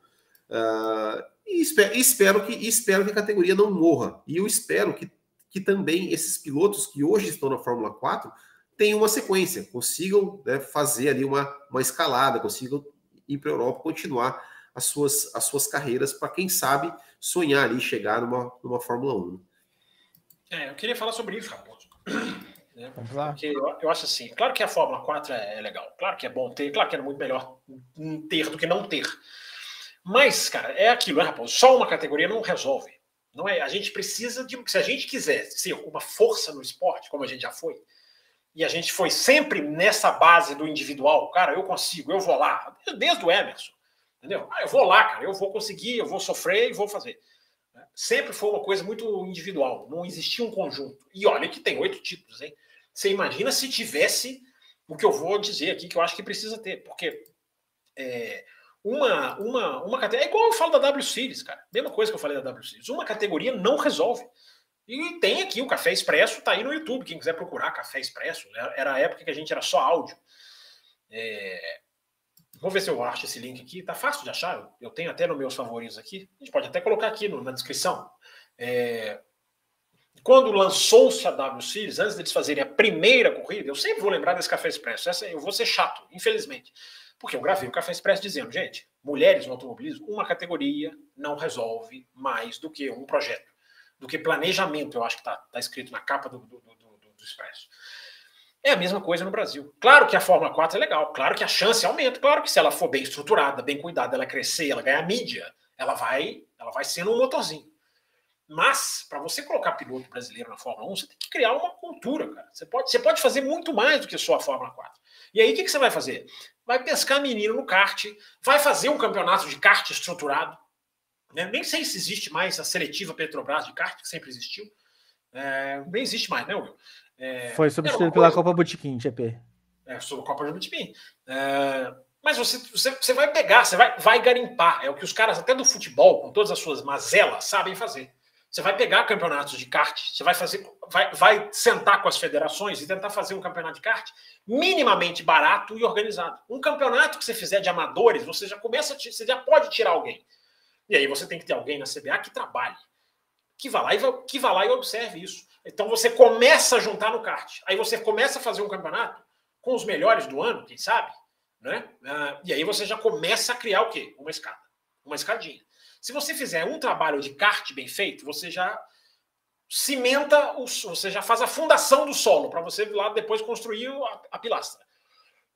e espero que a categoria não morra. E eu espero que também esses pilotos que hoje estão na Fórmula 4 tenham uma sequência, consigam, né, fazer ali uma escalada, consigam ir para a Europa, continuar as suas carreiras, para quem sabe sonhar ali, chegar numa Fórmula 1. Eu queria falar sobre isso, Raposo. Vamos lá. Porque eu acho assim, claro que a Fórmula 4 é legal, claro que é bom ter, claro que é muito melhor ter do que não ter. Mas, cara, é aquilo, né, Raposo? Só uma categoria não resolve. Não é? A gente precisa de... Se a gente quiser ser uma força no esporte, como a gente já foi, e a gente foi sempre nessa base do individual, cara, eu consigo, eu vou lá, desde o Emerson, entendeu? Eu vou lá, cara, eu vou conseguir, eu vou sofrer e vou fazer. Sempre foi uma coisa muito individual, não existia um conjunto. E olha que tem 8 títulos, hein? Você imagina se tivesse o que eu vou dizer aqui, que eu acho que precisa ter, porque uma categoria... É igual eu falo da W Series, cara. Mesma coisa que eu falei da W Series. Uma categoria não resolve. E tem aqui o Café Expresso, tá aí no YouTube, quem quiser procurar Café Expresso. Era a época que a gente era só áudio. Vou ver se eu acho esse link aqui. Tá fácil de achar, eu tenho até nos meus favoritos aqui. A gente pode até colocar aqui na descrição. Quando lançou-se a W Series, antes deles fazerem a primeira corrida, eu sempre vou lembrar desse Café Expresso. Eu vou ser chato, infelizmente. Porque eu gravei o Café Expresso dizendo, gente, mulheres no automobilismo, uma categoria não resolve mais do que um projeto, do que planejamento, eu acho que tá escrito na capa do Expresso. É a mesma coisa no Brasil. Claro que a Fórmula 4 é legal, claro que a chance aumenta, claro que se ela for bem estruturada, bem cuidada, ela crescer, ela ganhar mídia, ela vai sendo um motorzinho. Mas, para você colocar piloto brasileiro na Fórmula 1, você tem que criar uma cultura, cara. Você pode fazer muito mais do que só a Fórmula 4. E aí, o que você vai fazer? Vai pescar menino no kart, vai fazer um campeonato de kart estruturado. Né? Nem sei se existe mais a seletiva Petrobras de kart, que sempre existiu. Nem existe mais, né, Will? Foi substituído pela Copa Botequim, GP. Sobre a Copa Botequim. Mas você vai pegar, você vai garimpar. É o que os caras, até do futebol, com todas as suas mazelas, sabem fazer. Você vai pegar campeonatos de kart, você vai sentar com as federações e tentar fazer um campeonato de kart minimamente barato e organizado. Um campeonato que você fizer de amadores, você já pode tirar alguém. E aí você tem que ter alguém na CBA que trabalhe, que vá lá e observe isso. Então você começa a juntar no kart. Aí você começa a fazer um campeonato com os melhores do ano, quem sabe? Né? E aí você já começa a criar o quê? Uma escada. Uma escadinha. Se você fizer um trabalho de kart bem feito, você já cimenta, você já faz a fundação do solo para você lá depois construir a pilastra.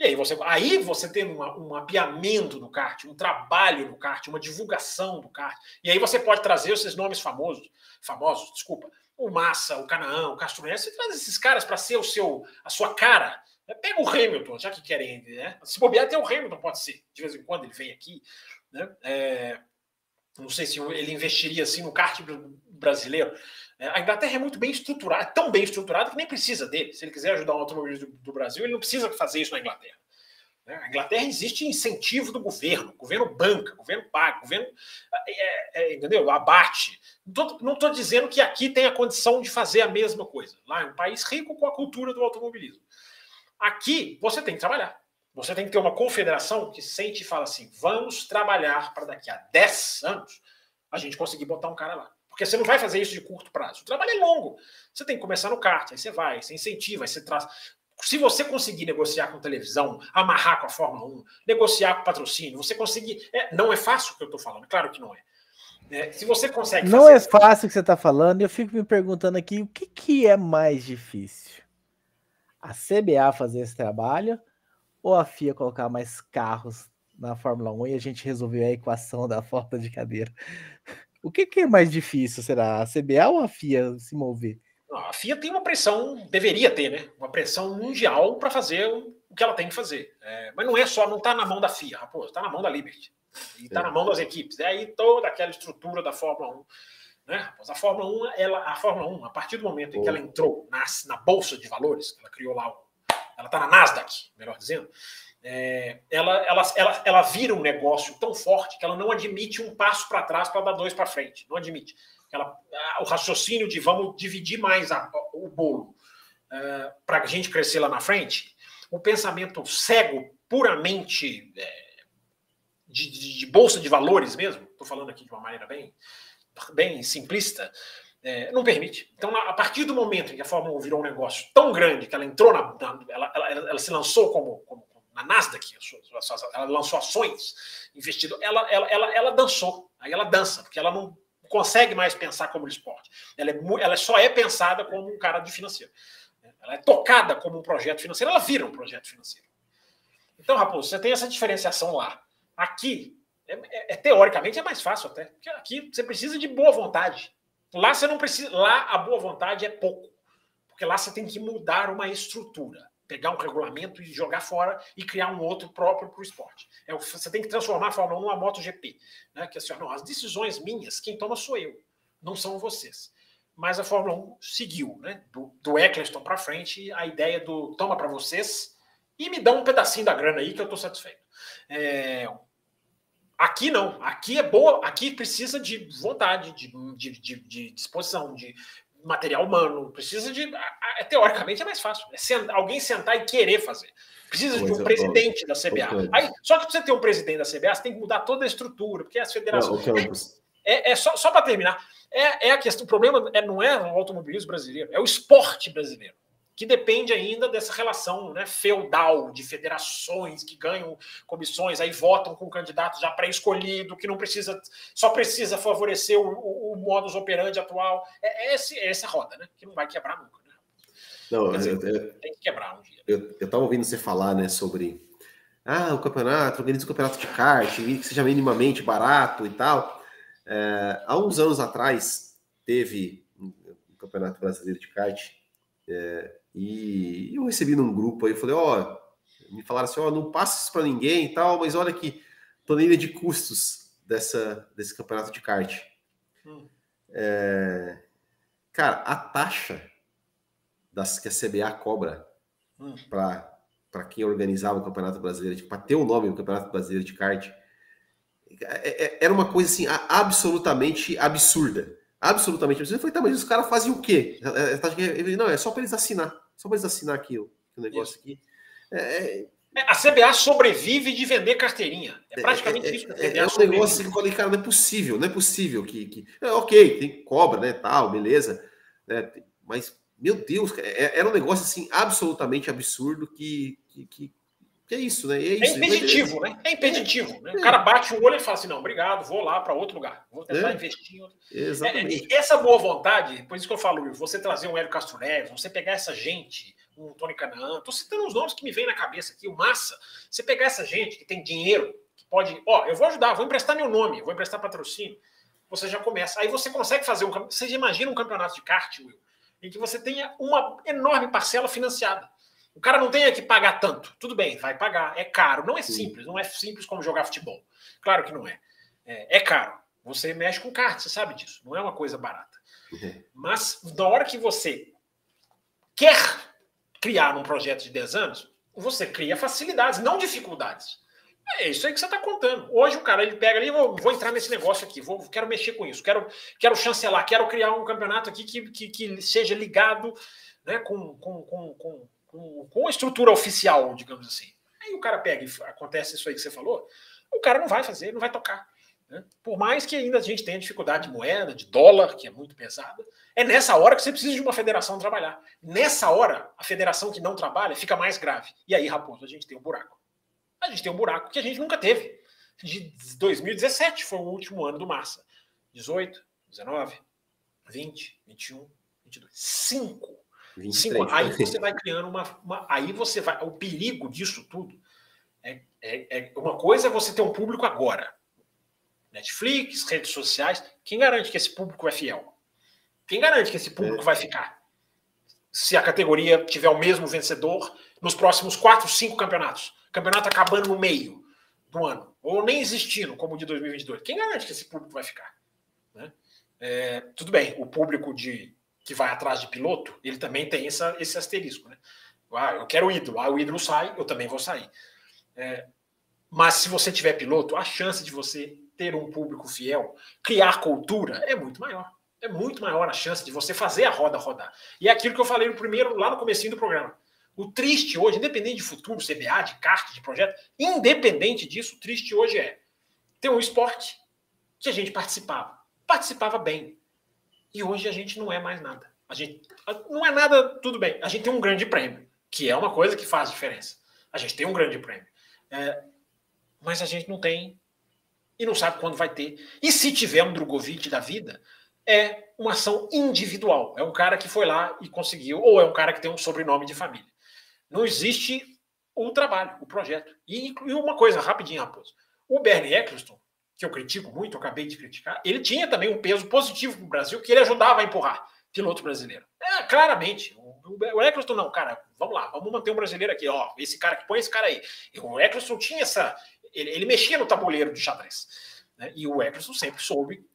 E aí você tem um mapeamento do kart, um trabalho no kart, uma divulgação do kart. E aí você pode trazer esses nomes famosos, o Massa, o Canaã, o Castro Neves, você traz esses caras para ser a sua cara. Pega o Hamilton, já que querem, né? Se bobear, até o Hamilton pode ser. De vez em quando ele vem aqui, né? Não sei se ele investiria assim no kart brasileiro. A Inglaterra é muito bem estruturada, tão bem estruturada que nem precisa dele. Se ele quiser ajudar um automobilista do Brasil, ele não precisa fazer isso na Inglaterra. Na Inglaterra existe incentivo do governo. O governo banca, o governo paga, o governo entendeu? Abate. Não estou dizendo que aqui tem a condição de fazer a mesma coisa. Lá é um país rico com a cultura do automobilismo. Aqui você tem que trabalhar. Você tem que ter uma confederação que sente e fala assim, vamos trabalhar para daqui a 10 anos a gente conseguir botar um cara lá. Porque você não vai fazer isso de curto prazo. O trabalho é longo. Você tem que começar no kart, aí você incentiva, aí você traz... Se você conseguir negociar com televisão, amarrar com a Fórmula 1, negociar com patrocínio, você conseguir... não é fácil o que eu estou falando, claro que não é. Se você consegue não é fácil o que você está falando, eu fico me perguntando aqui, o que é mais difícil? A CBA fazer esse trabalho ou a FIA colocar mais carros na Fórmula 1 e a gente resolver a equação da falta de cadeira? O que é mais difícil, será? A CBA ou a FIA se mover? A FIA tem uma pressão, deveria ter, né? Uma pressão mundial para fazer o que ela tem que fazer. Mas não está na mão da FIA, Raposo, está na mão da Liberty. E está na mão das equipes. Aí toda aquela estrutura da Fórmula 1. Né? A Fórmula 1, a partir do momento em que ela entrou na Bolsa de Valores, ela criou lá ela está na Nasdaq, melhor dizendo, ela vira um negócio tão forte que ela não admite um passo para trás para dar 2 para frente. Não admite. O raciocínio de vamos dividir mais o bolo para a gente crescer lá na frente, o pensamento cego, puramente de bolsa de valores mesmo, estou falando aqui de uma maneira bem simplista, não permite. Então, a partir do momento em que a Fórmula 1 virou um negócio tão grande que ela entrou ela se lançou como na Nasdaq, ela lançou ações, investidor, ela dançou. Aí ela dança, porque ela não consegue mais pensar como esporte. Ela só é pensada como um cara de financeiro. Ela é tocada como um projeto financeiro, ela vira um projeto financeiro. Então, Raposo, você tem essa diferenciação lá. Aqui, teoricamente, é mais fácil até. Porque aqui você precisa de boa vontade. Lá você não precisa. Lá a boa vontade é pouco. Porque lá você tem que mudar uma estrutura. Pegar um regulamento e jogar fora e criar um outro próprio para o esporte. Você tem que transformar a Fórmula 1 numa MotoGP. Né? Que assim, não, as decisões minhas, quem toma sou eu, não são vocês. Mas a Fórmula 1 seguiu, né? Do Eccleston para frente, a ideia do toma para vocês e me dá um pedacinho da grana aí que eu estou satisfeito. Aqui não, aqui é boa, aqui precisa de vontade, de disposição, de material humano, precisa de. Teoricamente é mais fácil. Alguém sentar e querer fazer. Precisa de um presidente da CBA. Aí, só que para você ter um presidente da CBA, você tem que mudar toda a estrutura, porque as federações. Só para terminar, a questão. O problema não é o automobilismo brasileiro, é o esporte brasileiro, que depende ainda dessa relação, né, feudal de federações que ganham comissões, aí votam com candidato já pré-escolhido, que não precisa, só precisa favorecer o modus operandi atual. É essa roda, né, que não vai quebrar nunca. Né? Não, tem que quebrar um dia. Eu estava ouvindo você falar, né, sobre o campeonato, organiza o campeonato de kart, que seja minimamente barato e tal. Há uns anos atrás, teve um campeonato brasileiro de kart, e eu recebi num grupo aí, eu falei, me falaram assim, não passa isso para ninguém e tal, mas olha aqui, planilha de custos desse campeonato de kart. Cara, a taxa que a CBA cobra para quem organizava o Campeonato Brasileiro, para ter o nome do Campeonato Brasileiro de kart, era uma coisa assim, absolutamente absurda. Absolutamente absurda. Eu falei, tá, mas os caras fazem o quê? Não, é só para eles assinar. Só para eles assinar aqui o negócio aqui. A CBA sobrevive de vender carteirinha. É praticamente isso que a CBA um negócio que eu falei, cara, não é possível que ok, tem cobra, né, tal, beleza, né, mas, meu Deus, era um negócio assim, absolutamente absurdo que é isso, né? É impeditivo, né? É impeditivo. Né? O cara bate o olho e fala assim, não, obrigado, vou lá para outro lugar. Vou tentar investir em outro. Exatamente. Essa boa vontade, por isso que eu falo, você trazer um Hélio Castro Neves, você pegar essa gente, um Tony Kanaan, tô citando uns nomes que me vêm na cabeça aqui, o Massa, você pegar essa gente que tem dinheiro, que pode, eu vou ajudar, vou emprestar meu nome, vou emprestar patrocínio, você já começa. Aí você consegue fazer você imagina um campeonato de kart, Will, em que você tenha uma enorme parcela financiada. O cara não tem que pagar tanto. Tudo bem, vai pagar. É caro. Não é simples. Não é simples como jogar futebol. Claro que não é. É caro. Você mexe com kart, você sabe disso. Não é uma coisa barata. Mas, na hora que você quer criar um projeto de 10 anos, você cria facilidades, não dificuldades. É isso aí que você está contando. Hoje o cara, ele pega ali, vou entrar nesse negócio aqui, quero mexer com isso, quero chancelar, quero criar um campeonato aqui que seja ligado, né, com a estrutura oficial, digamos assim. Aí o cara pega e acontece isso aí que você falou, o cara não vai fazer, não vai tocar. Né? Por mais que ainda a gente tenha dificuldade de moeda, de dólar, que é muito pesada, é nessa hora que você precisa de uma federação trabalhar. Nessa hora, a federação que não trabalha fica mais grave. E aí, Raposo, a gente tem um buraco. A gente tem um buraco que a gente nunca teve. De 2017 foi o último ano do Massa. 18, 19, 20, 21, 22. 5. 23, aí você vai criando aí você vai. O perigo disso tudo uma coisa é você ter um público agora. Netflix, redes sociais. Quem garante que esse público é fiel? Quem garante que esse público vai ficar? Se a categoria tiver o mesmo vencedor nos próximos 4, 5 campeonatos. Campeonato acabando no meio do ano. Ou nem existindo, como o de 2022. Quem garante que esse público vai ficar? Né? Tudo bem, o público que vai atrás de piloto, ele também tem esse asterisco. Né? Eu quero o ídolo. O ídolo sai, eu também vou sair. Mas se você tiver piloto, a chance de você ter um público fiel, criar cultura, é muito maior. É muito maior a chance de você fazer a roda rodar. E é aquilo que eu falei lá no comecinho do programa. O triste hoje, independente de futuro, CBA, de kart, de projeto, independente disso, o triste hoje é ter um esporte que a gente participava bem. E hoje a gente não é mais nada. A gente não é nada, tudo bem. A gente tem um grande prêmio, que é uma coisa que faz diferença. A gente tem um grande prêmio. Mas a gente não tem e não sabe quando vai ter. E se tiver um Drogovic da vida, é uma ação individual. É um cara que foi lá e conseguiu, ou é um cara que tem um sobrenome de família. Não existe o trabalho, o projeto. E uma coisa, rapidinho, Raposo. O Bernie Eccleston, que eu critico muito, eu acabei de criticar, ele tinha também um peso positivo para o Brasil, que ele ajudava a empurrar piloto brasileiro. Claramente. O Eccleston não, cara, vamos lá, vamos manter um brasileiro aqui, ó, esse cara que põe esse cara aí. E o Eccleston tinha essa... Ele mexia no tabuleiro de xadrez. Né? E o Eccleston sempre soube,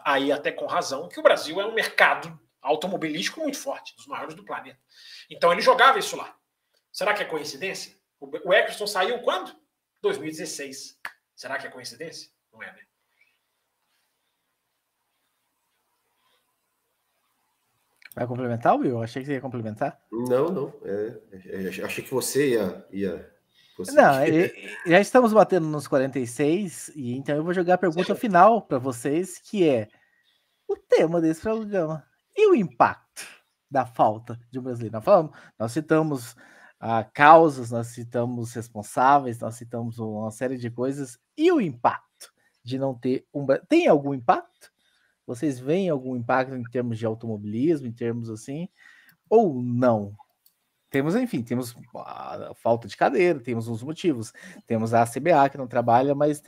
aí até com razão, que o Brasil é um mercado automobilístico muito forte, dos maiores do planeta. Então ele jogava isso lá. Será que é coincidência? O Eccleston saiu quando? 2016. Será que é coincidência? Não é, né? Vai complementar, Will? Achei que você ia complementar. Não. Achei que você ia não, já estamos batendo nos 46, e então eu vou jogar a pergunta final para vocês, que é o tema desse programa. E o impacto da falta de um brasileiro? Nós citamos causas, nós citamos responsáveis, nós citamos uma série de coisas. E o impacto de não ter um... Tem algum impacto? Vocês veem algum impacto em termos de automobilismo, em termos assim? Ou não? Temos a falta de cadeira, temos uns motivos. Temos a CBA que não trabalha, mas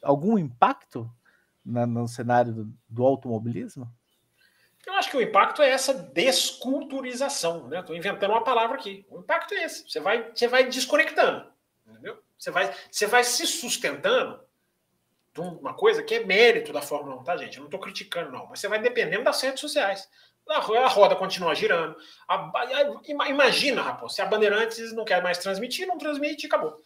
algum impacto no cenário do automobilismo? Eu acho que o impacto é essa desculturização, né? Estou inventando uma palavra aqui. O impacto é esse. Você vai desconectando, entendeu? Você vai se sustentando de uma coisa que é mérito da Fórmula 1, tá, gente? Eu não estou criticando, não. Mas você vai dependendo das redes sociais. A roda continua girando. Imagina, Raposo, se a Bandeirantes não quer mais transmitir, não transmite e acabou.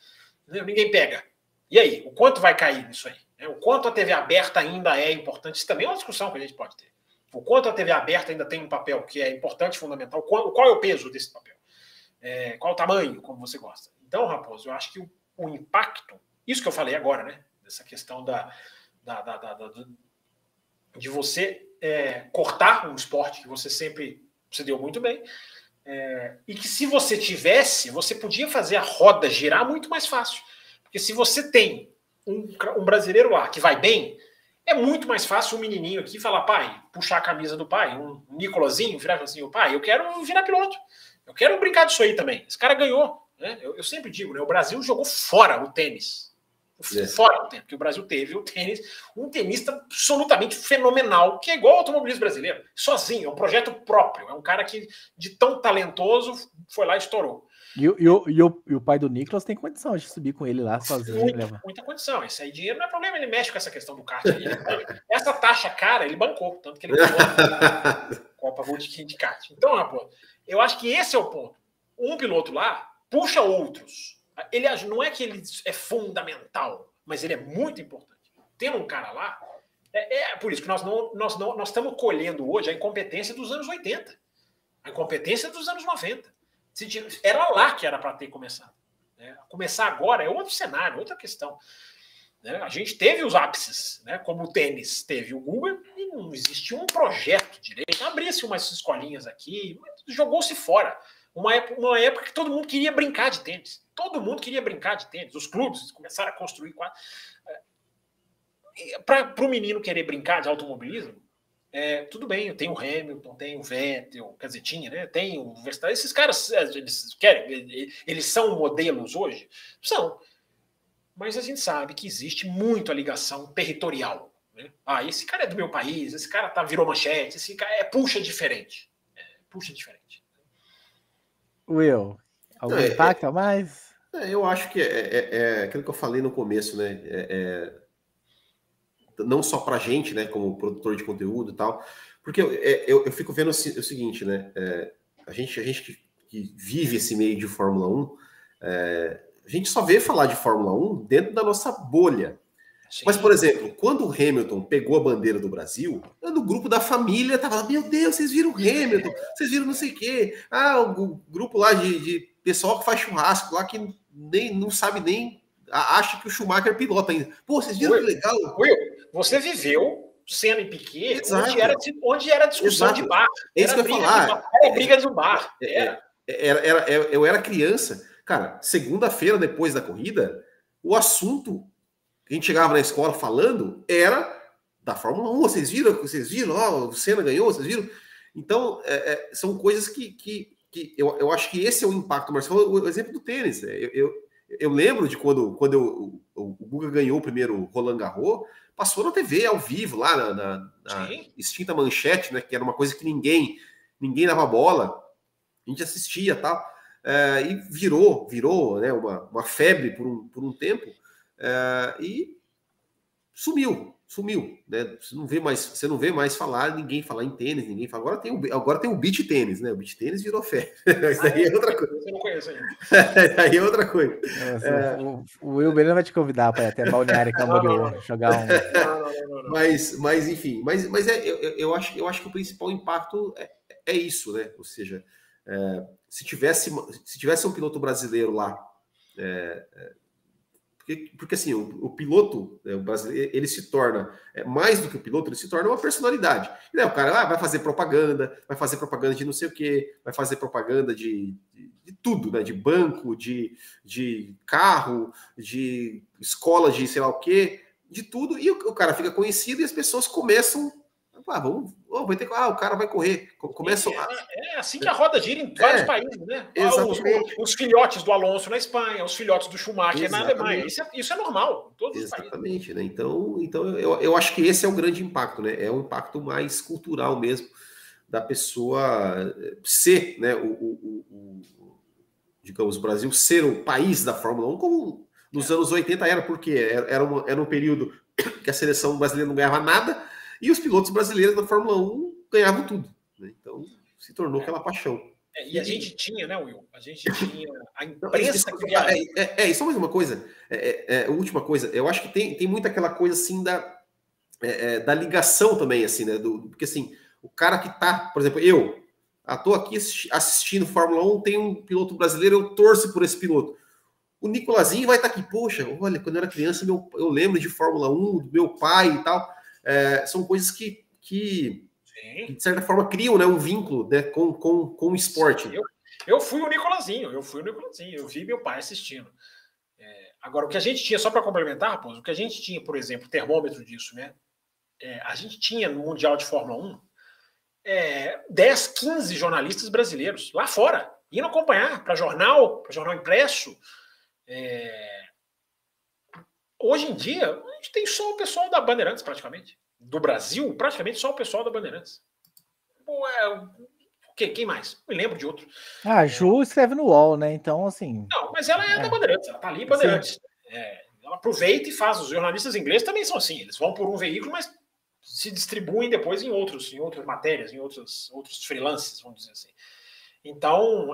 Entendeu? Ninguém pega. E aí? O quanto vai cair nisso aí? O quanto a TV aberta ainda é importante? Isso também é uma discussão que a gente pode ter. O quanto a TV aberta ainda tem um papel que é importante, fundamental. Qual é o peso desse papel? Qual o tamanho, como você gosta? Então, Raposo, eu acho que o impacto, isso que eu falei agora, né? Dessa questão de você cortar um esporte que você sempre se deu muito bem, e que se você tivesse, você podia fazer a roda girar muito mais fácil. Porque se você tem um brasileiro lá que vai bem, é muito mais fácil um menininho aqui falar, pai, puxar a camisa do pai, um Nicolazinho, virar assim, pai, eu quero virar piloto, eu quero brincar disso aí também. Esse cara ganhou. Né? Eu sempre digo, né, o Brasil jogou fora o tênis. Fora do tempo, porque o Brasil teve o tênis, um tenista absolutamente fenomenal, que é igual ao automobilismo brasileiro, sozinho, é um projeto próprio, é um cara que, de tão talentoso, foi lá e estourou. E o pai do Nicolas tem condição de subir com ele lá sozinho. Muita condição. Esse aí dinheiro não é problema, ele mexe com essa questão do kart. Essa taxa cara, ele bancou, tanto que ele ganhou a Copa World de kart. Então, eu acho que esse é o ponto. Um piloto lá puxa outros. Ele não é que ele é fundamental, mas ele é muito importante. Tendo um cara lá, por isso que nós estamos colhendo hoje a incompetência dos anos 80, a incompetência dos anos 90. Era lá que era para ter começado. Né? Começar agora é outro cenário, outra questão. Né? A gente teve os ápices, né? Como o tênis teve o Google, e não existia um projeto direito. Abria-se umas escolinhas aqui, jogou-se fora. Uma época que todo mundo queria brincar de tênis. Todo mundo queria brincar de tênis. Os clubes começaram a construir quadros. Para o menino querer brincar de automobilismo, tudo bem, eu tenho o Hamilton, tenho o Vettel, quer dizer, tinha, né? Tem o Verstappen. Esses caras, eles são modelos hoje? São. Mas a gente sabe que existe muito a ligação territorial. Né? Esse cara é do meu país, esse cara virou manchete, esse cara puxa diferente. Puxa diferente. Will, algum impacto a mais? Eu acho que é aquilo que eu falei no começo, né? Não só pra gente, né, como produtor de conteúdo e tal, porque eu fico vendo o seguinte, né? A gente que vive esse meio de Fórmula 1, a gente só vê falar de Fórmula 1 dentro da nossa bolha. Sim. Mas, por exemplo, quando o Hamilton pegou a bandeira do Brasil, no grupo da família tava, meu Deus, vocês viram o Hamilton, vocês viram não sei o quê. O grupo lá de pessoal que faz churrasco lá, que nem, não sabe nem, acha que o Schumacher pilota ainda. Pô, vocês viram que legal? Will, você viveu Senna e Piquet onde era discussão Exato. de bar. É isso que eu ia falar. Era briga no bar. Eu era criança. Cara, segunda-feira depois da corrida, o assunto que a gente chegava na escola falando era da Fórmula 1. Vocês viram? O Senna ganhou, vocês viram? Então, são coisas que eu acho que esse é o impacto. Mas o exemplo do tênis. Eu lembro de quando o Guga ganhou o primeiro Roland Garros, passou na TV ao vivo, lá na extinta Manchete, né, que era uma coisa que ninguém dava bola. A gente assistia e tal. E virou né, uma febre por um tempo, e sumiu, né? Você não vê mais ninguém falar em tênis, ninguém fala. Agora tem o beach tênis, né? O beach tênis virou febre. Isso daí é outra coisa. Você não conhece ainda. Aí é outra coisa. O Will Beleza vai te convidar para ir até Balneário Camboriú jogar um. Não. Mas enfim, eu acho que o principal impacto é isso, né? Ou seja, se tivesse um piloto brasileiro lá, porque assim, o piloto, o brasileiro, ele se torna, mais do que o piloto, ele se torna uma personalidade. E daí o cara vai fazer propaganda de não sei o quê, vai fazer propaganda de tudo, né? De banco, de carro, de escola de sei lá o quê, de tudo, e o cara fica conhecido e as pessoas começam. Vai ter que. O cara vai correr. Começa É assim que a roda gira em vários países, né? Os filhotes do Alonso na Espanha, os filhotes do Schumacher na Alemanha. Isso é normal em todos os países. Exatamente, né? Então eu acho que esse é o grande impacto, né? É um impacto mais cultural mesmo, da pessoa ser, né? Digamos, o Brasil ser o país da Fórmula 1, como nos anos 80 era, porque era um período que a seleção brasileira não ganhava nada. E os pilotos brasileiros da Fórmula 1 ganhavam tudo, né? Então se tornou aquela paixão. E a gente tinha, né, Will? A gente tinha a imprensa que só mais uma coisa, última coisa. Eu acho que tem muito aquela coisa assim da ligação também, assim, né? Porque assim, o cara que tá, por exemplo, eu tô aqui assistindo Fórmula 1, tem um piloto brasileiro, eu torço por esse piloto. O Nicolazinho vai estar aqui, poxa, olha, quando eu era criança, eu lembro de Fórmula 1, do meu pai e tal. São coisas que de certa forma criam, né, um vínculo, né, com o esporte. Eu fui o Nicolazinho, eu vi meu pai assistindo. Agora, o que a gente tinha, só para complementar, Raposo, o que a gente tinha, por exemplo, termômetro disso, né? A gente tinha no Mundial de Fórmula 1 10, 15 jornalistas brasileiros lá fora, indo acompanhar para jornal impresso. Hoje em dia, a gente tem só o pessoal da Bandeirantes, praticamente. Do Brasil, praticamente só o pessoal da Bandeirantes. Quem mais? Não me lembro de outro. A Ju escreve no UOL, né? Então, assim... Não, mas ela é da Bandeirantes, ela tá ali Bandeirantes. Ela aproveita e faz. Os jornalistas ingleses também são assim. Eles vão por um veículo, mas se distribuem depois em outras matérias, em outros freelances, vamos dizer assim. Então,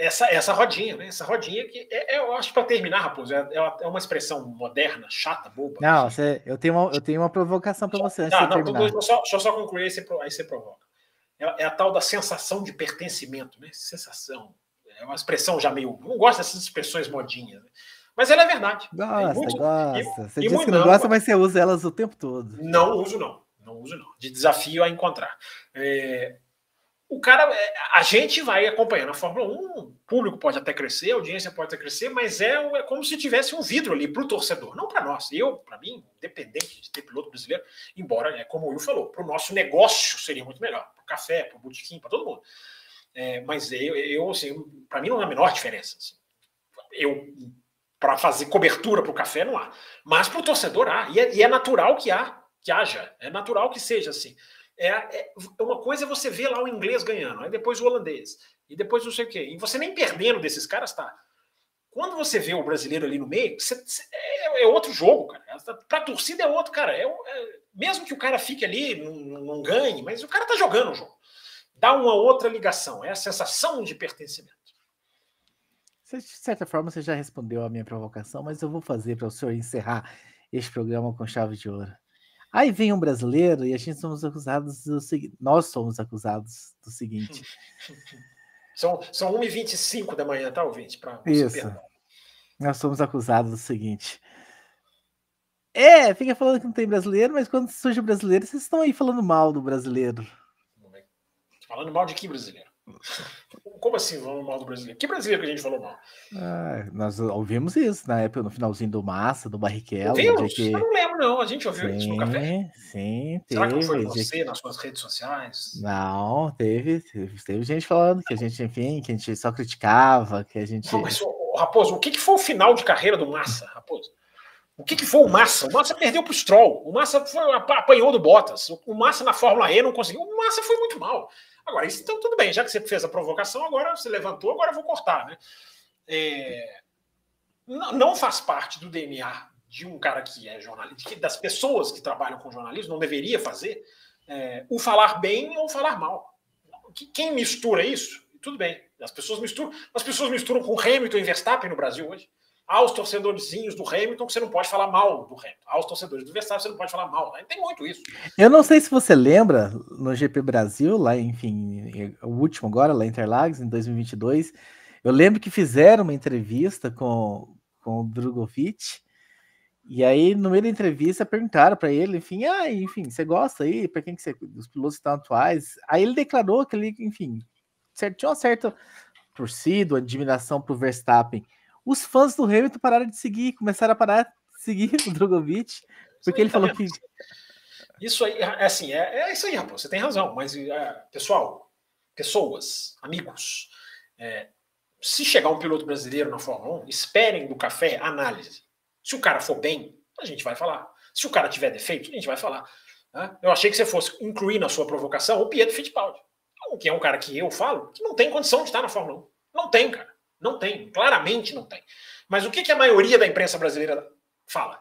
essa rodinha, né? Essa rodinha que eu acho, para terminar, Raposo, é uma expressão moderna, chata, boba. Não, eu tenho uma provocação para você antes de terminar. Deixa eu só concluir, aí você provoca. É a tal da sensação de pertencimento, né? Sensação. É uma expressão já meio... Não gosto dessas expressões modinhas, né? Mas ela é verdade. Gosta. Você disse que não gosta, mas você usa elas o tempo todo. Não uso, não. De desafio a encontrar. O cara, a gente vai acompanhando a Fórmula 1, o público pode até crescer, a audiência pode até crescer, mas é como se tivesse um vidro ali para o torcedor, não para nós. Para mim, independente de ter piloto brasileiro, embora, como o Will falou, para o nosso negócio seria muito melhor, para o café, para o botequim, para todo mundo. Mas assim, para mim não há a menor diferença. Assim. Para fazer cobertura para o café não há, mas para o torcedor há, e é natural que haja, é natural que seja assim. Uma coisa é você ver lá o inglês ganhando, aí depois o holandês, e depois não sei o quê, e você nem perdendo desses caras, tá? Quando você vê o brasileiro ali no meio, é outro jogo, cara. Pra torcida é outro, cara. Mesmo que o cara fique ali, não ganhe, mas o cara tá jogando o jogo. Dá uma outra ligação, é a sensação de pertencimento. De certa forma, você já respondeu a minha provocação, mas eu vou fazer para o senhor encerrar este programa com chave de ouro. Aí vem um brasileiro e a gente somos acusados do seguinte. Nós somos acusados do seguinte. São 1h25 da manhã, tá, ouvinte? Isso. Nós somos acusados do seguinte. Fica falando que não tem brasileiro, mas quando surge o brasileiro, vocês estão aí falando mal do brasileiro. Falando mal de que brasileiro? Como assim falando mal do brasileiro? Que brasileiro que a gente falou mal? Nós ouvimos isso na época, no finalzinho do Massa, do Barrichello. Ouvimos? Eu não lembro, não. A gente ouviu isso no café? Sim, Será que não foi você nas suas redes sociais? Não, teve gente falando que a gente, enfim, que a gente só criticava, que a gente... Não, mas, Raposo, o que foi o final de carreira do Massa, Raposo? O que foi o Massa? O Massa perdeu para o Stroll. O Massa apanhou do Bottas. O Massa na Fórmula E não conseguiu. O Massa foi muito mal. Agora, isso então tudo bem. Já que você fez a provocação, agora você levantou, agora eu vou cortar, né? Não faz parte do DNA de um cara que é jornalista, das pessoas que trabalham com jornalismo, não deveria fazer o falar bem ou falar mal. Quem mistura isso, tudo bem. As pessoas misturam com Hamilton e Verstappen no Brasil hoje. Aos torcedorzinhos do Hamilton que você não pode falar mal do Hamilton. Aos torcedores do Verstappen você não pode falar mal. Tem muito isso. Eu não sei se você lembra, no GP Brasil, lá, enfim, o último agora, lá em Interlagos, em 2022, eu lembro que fizeram uma entrevista com o Drogovic, e aí, no meio da entrevista, perguntaram para ele, enfim, você gosta aí, para quem que você, os pilotos estão atuais? Aí ele declarou que ele, enfim, tinha uma certa torcida, admiração pro Verstappen. Os fãs do Hamilton pararam de seguir, começaram a parar de seguir o Drogovic, porque ele falou que... Isso aí, assim, é isso aí, rapaz, você tem razão, mas, pessoas, amigos, se chegar um piloto brasileiro na Fórmula 1, esperem do café análise. Se o cara for bem, a gente vai falar. Se o cara tiver defeito, a gente vai falar. Né? Eu achei que você fosse incluir na sua provocação o Pietro Fittipaldi, que é um cara que eu falo que não tem condição de estar na Fórmula 1. Não tem, cara. Não tem. Claramente não tem. Mas o que a maioria da imprensa brasileira fala?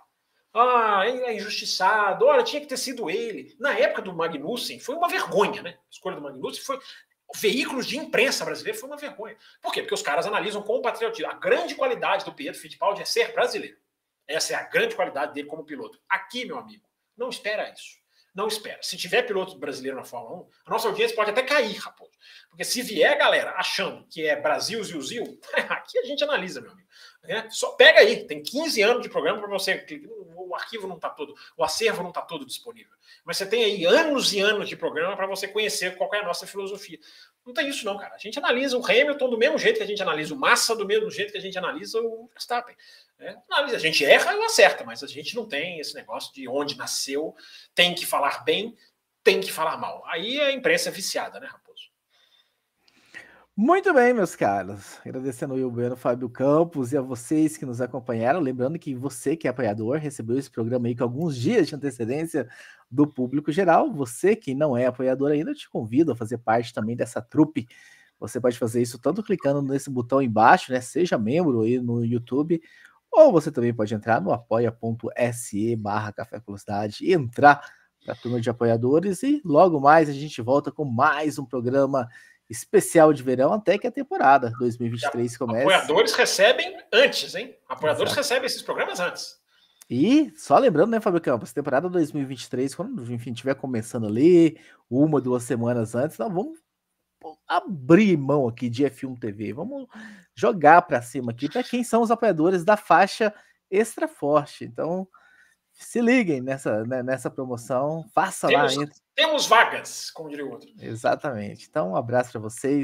É injustiçado. Olha, tinha que ter sido ele. Na época do Magnussen, foi uma vergonha, né? A escolha do Magnussen foi... Veículos de imprensa brasileira foi uma vergonha. Por quê? Porque os caras analisam com patriotismo. A grande qualidade do Pietro Fittipaldi é ser brasileiro. Essa é a grande qualidade dele como piloto. Aqui, meu amigo, não espera isso. Não espera. Se tiver piloto brasileiro na Fórmula 1, a nossa audiência pode até cair, Raposo. Porque se vier, galera, achando que é Brasil, Zil, aqui a gente analisa, meu amigo. Só pega aí, tem 15 anos de programa para você. O arquivo não está todo, o acervo não está todo disponível. Mas você tem aí anos e anos de programa para você conhecer qual é a nossa filosofia. Não tem isso não, cara. A gente analisa o Hamilton do mesmo jeito que a gente analisa o Massa, do mesmo jeito que a gente analisa o Verstappen. A gente erra e acerta, mas a gente não tem esse negócio de onde nasceu, tem que falar bem, tem que falar mal. Aí a imprensa é viciada, né, Raposo? Muito bem, meus caros. Agradecendo ao Will Bueno, Fábio Campos e a vocês que nos acompanharam. Lembrando que você que é apoiador recebeu esse programa aí com alguns dias de antecedência do público geral. Você que não é apoiador ainda, eu te convido a fazer parte também dessa trupe. Você pode fazer isso tanto clicando nesse botão embaixo, né? Seja membro aí no YouTube, ou você também pode entrar no apoia.se/Café Velocidade e entrar para a turma de apoiadores. E logo mais a gente volta com mais um programa especial de verão até que a temporada 2023 comece. Apoiadores recebem antes, hein? Apoiadores recebem esses programas antes. E só lembrando, né, Fábio Campos, temporada 2023, quando enfim estiver começando ali, 1-2 semanas antes, nós vamos abrir mão aqui de F1 TV, vamos jogar para cima aqui para quem são os apoiadores da faixa Extra Forte. Então, se liguem nessa promoção, faça lá. Temos vagas, como diria o outro. Exatamente. Então, um abraço para vocês.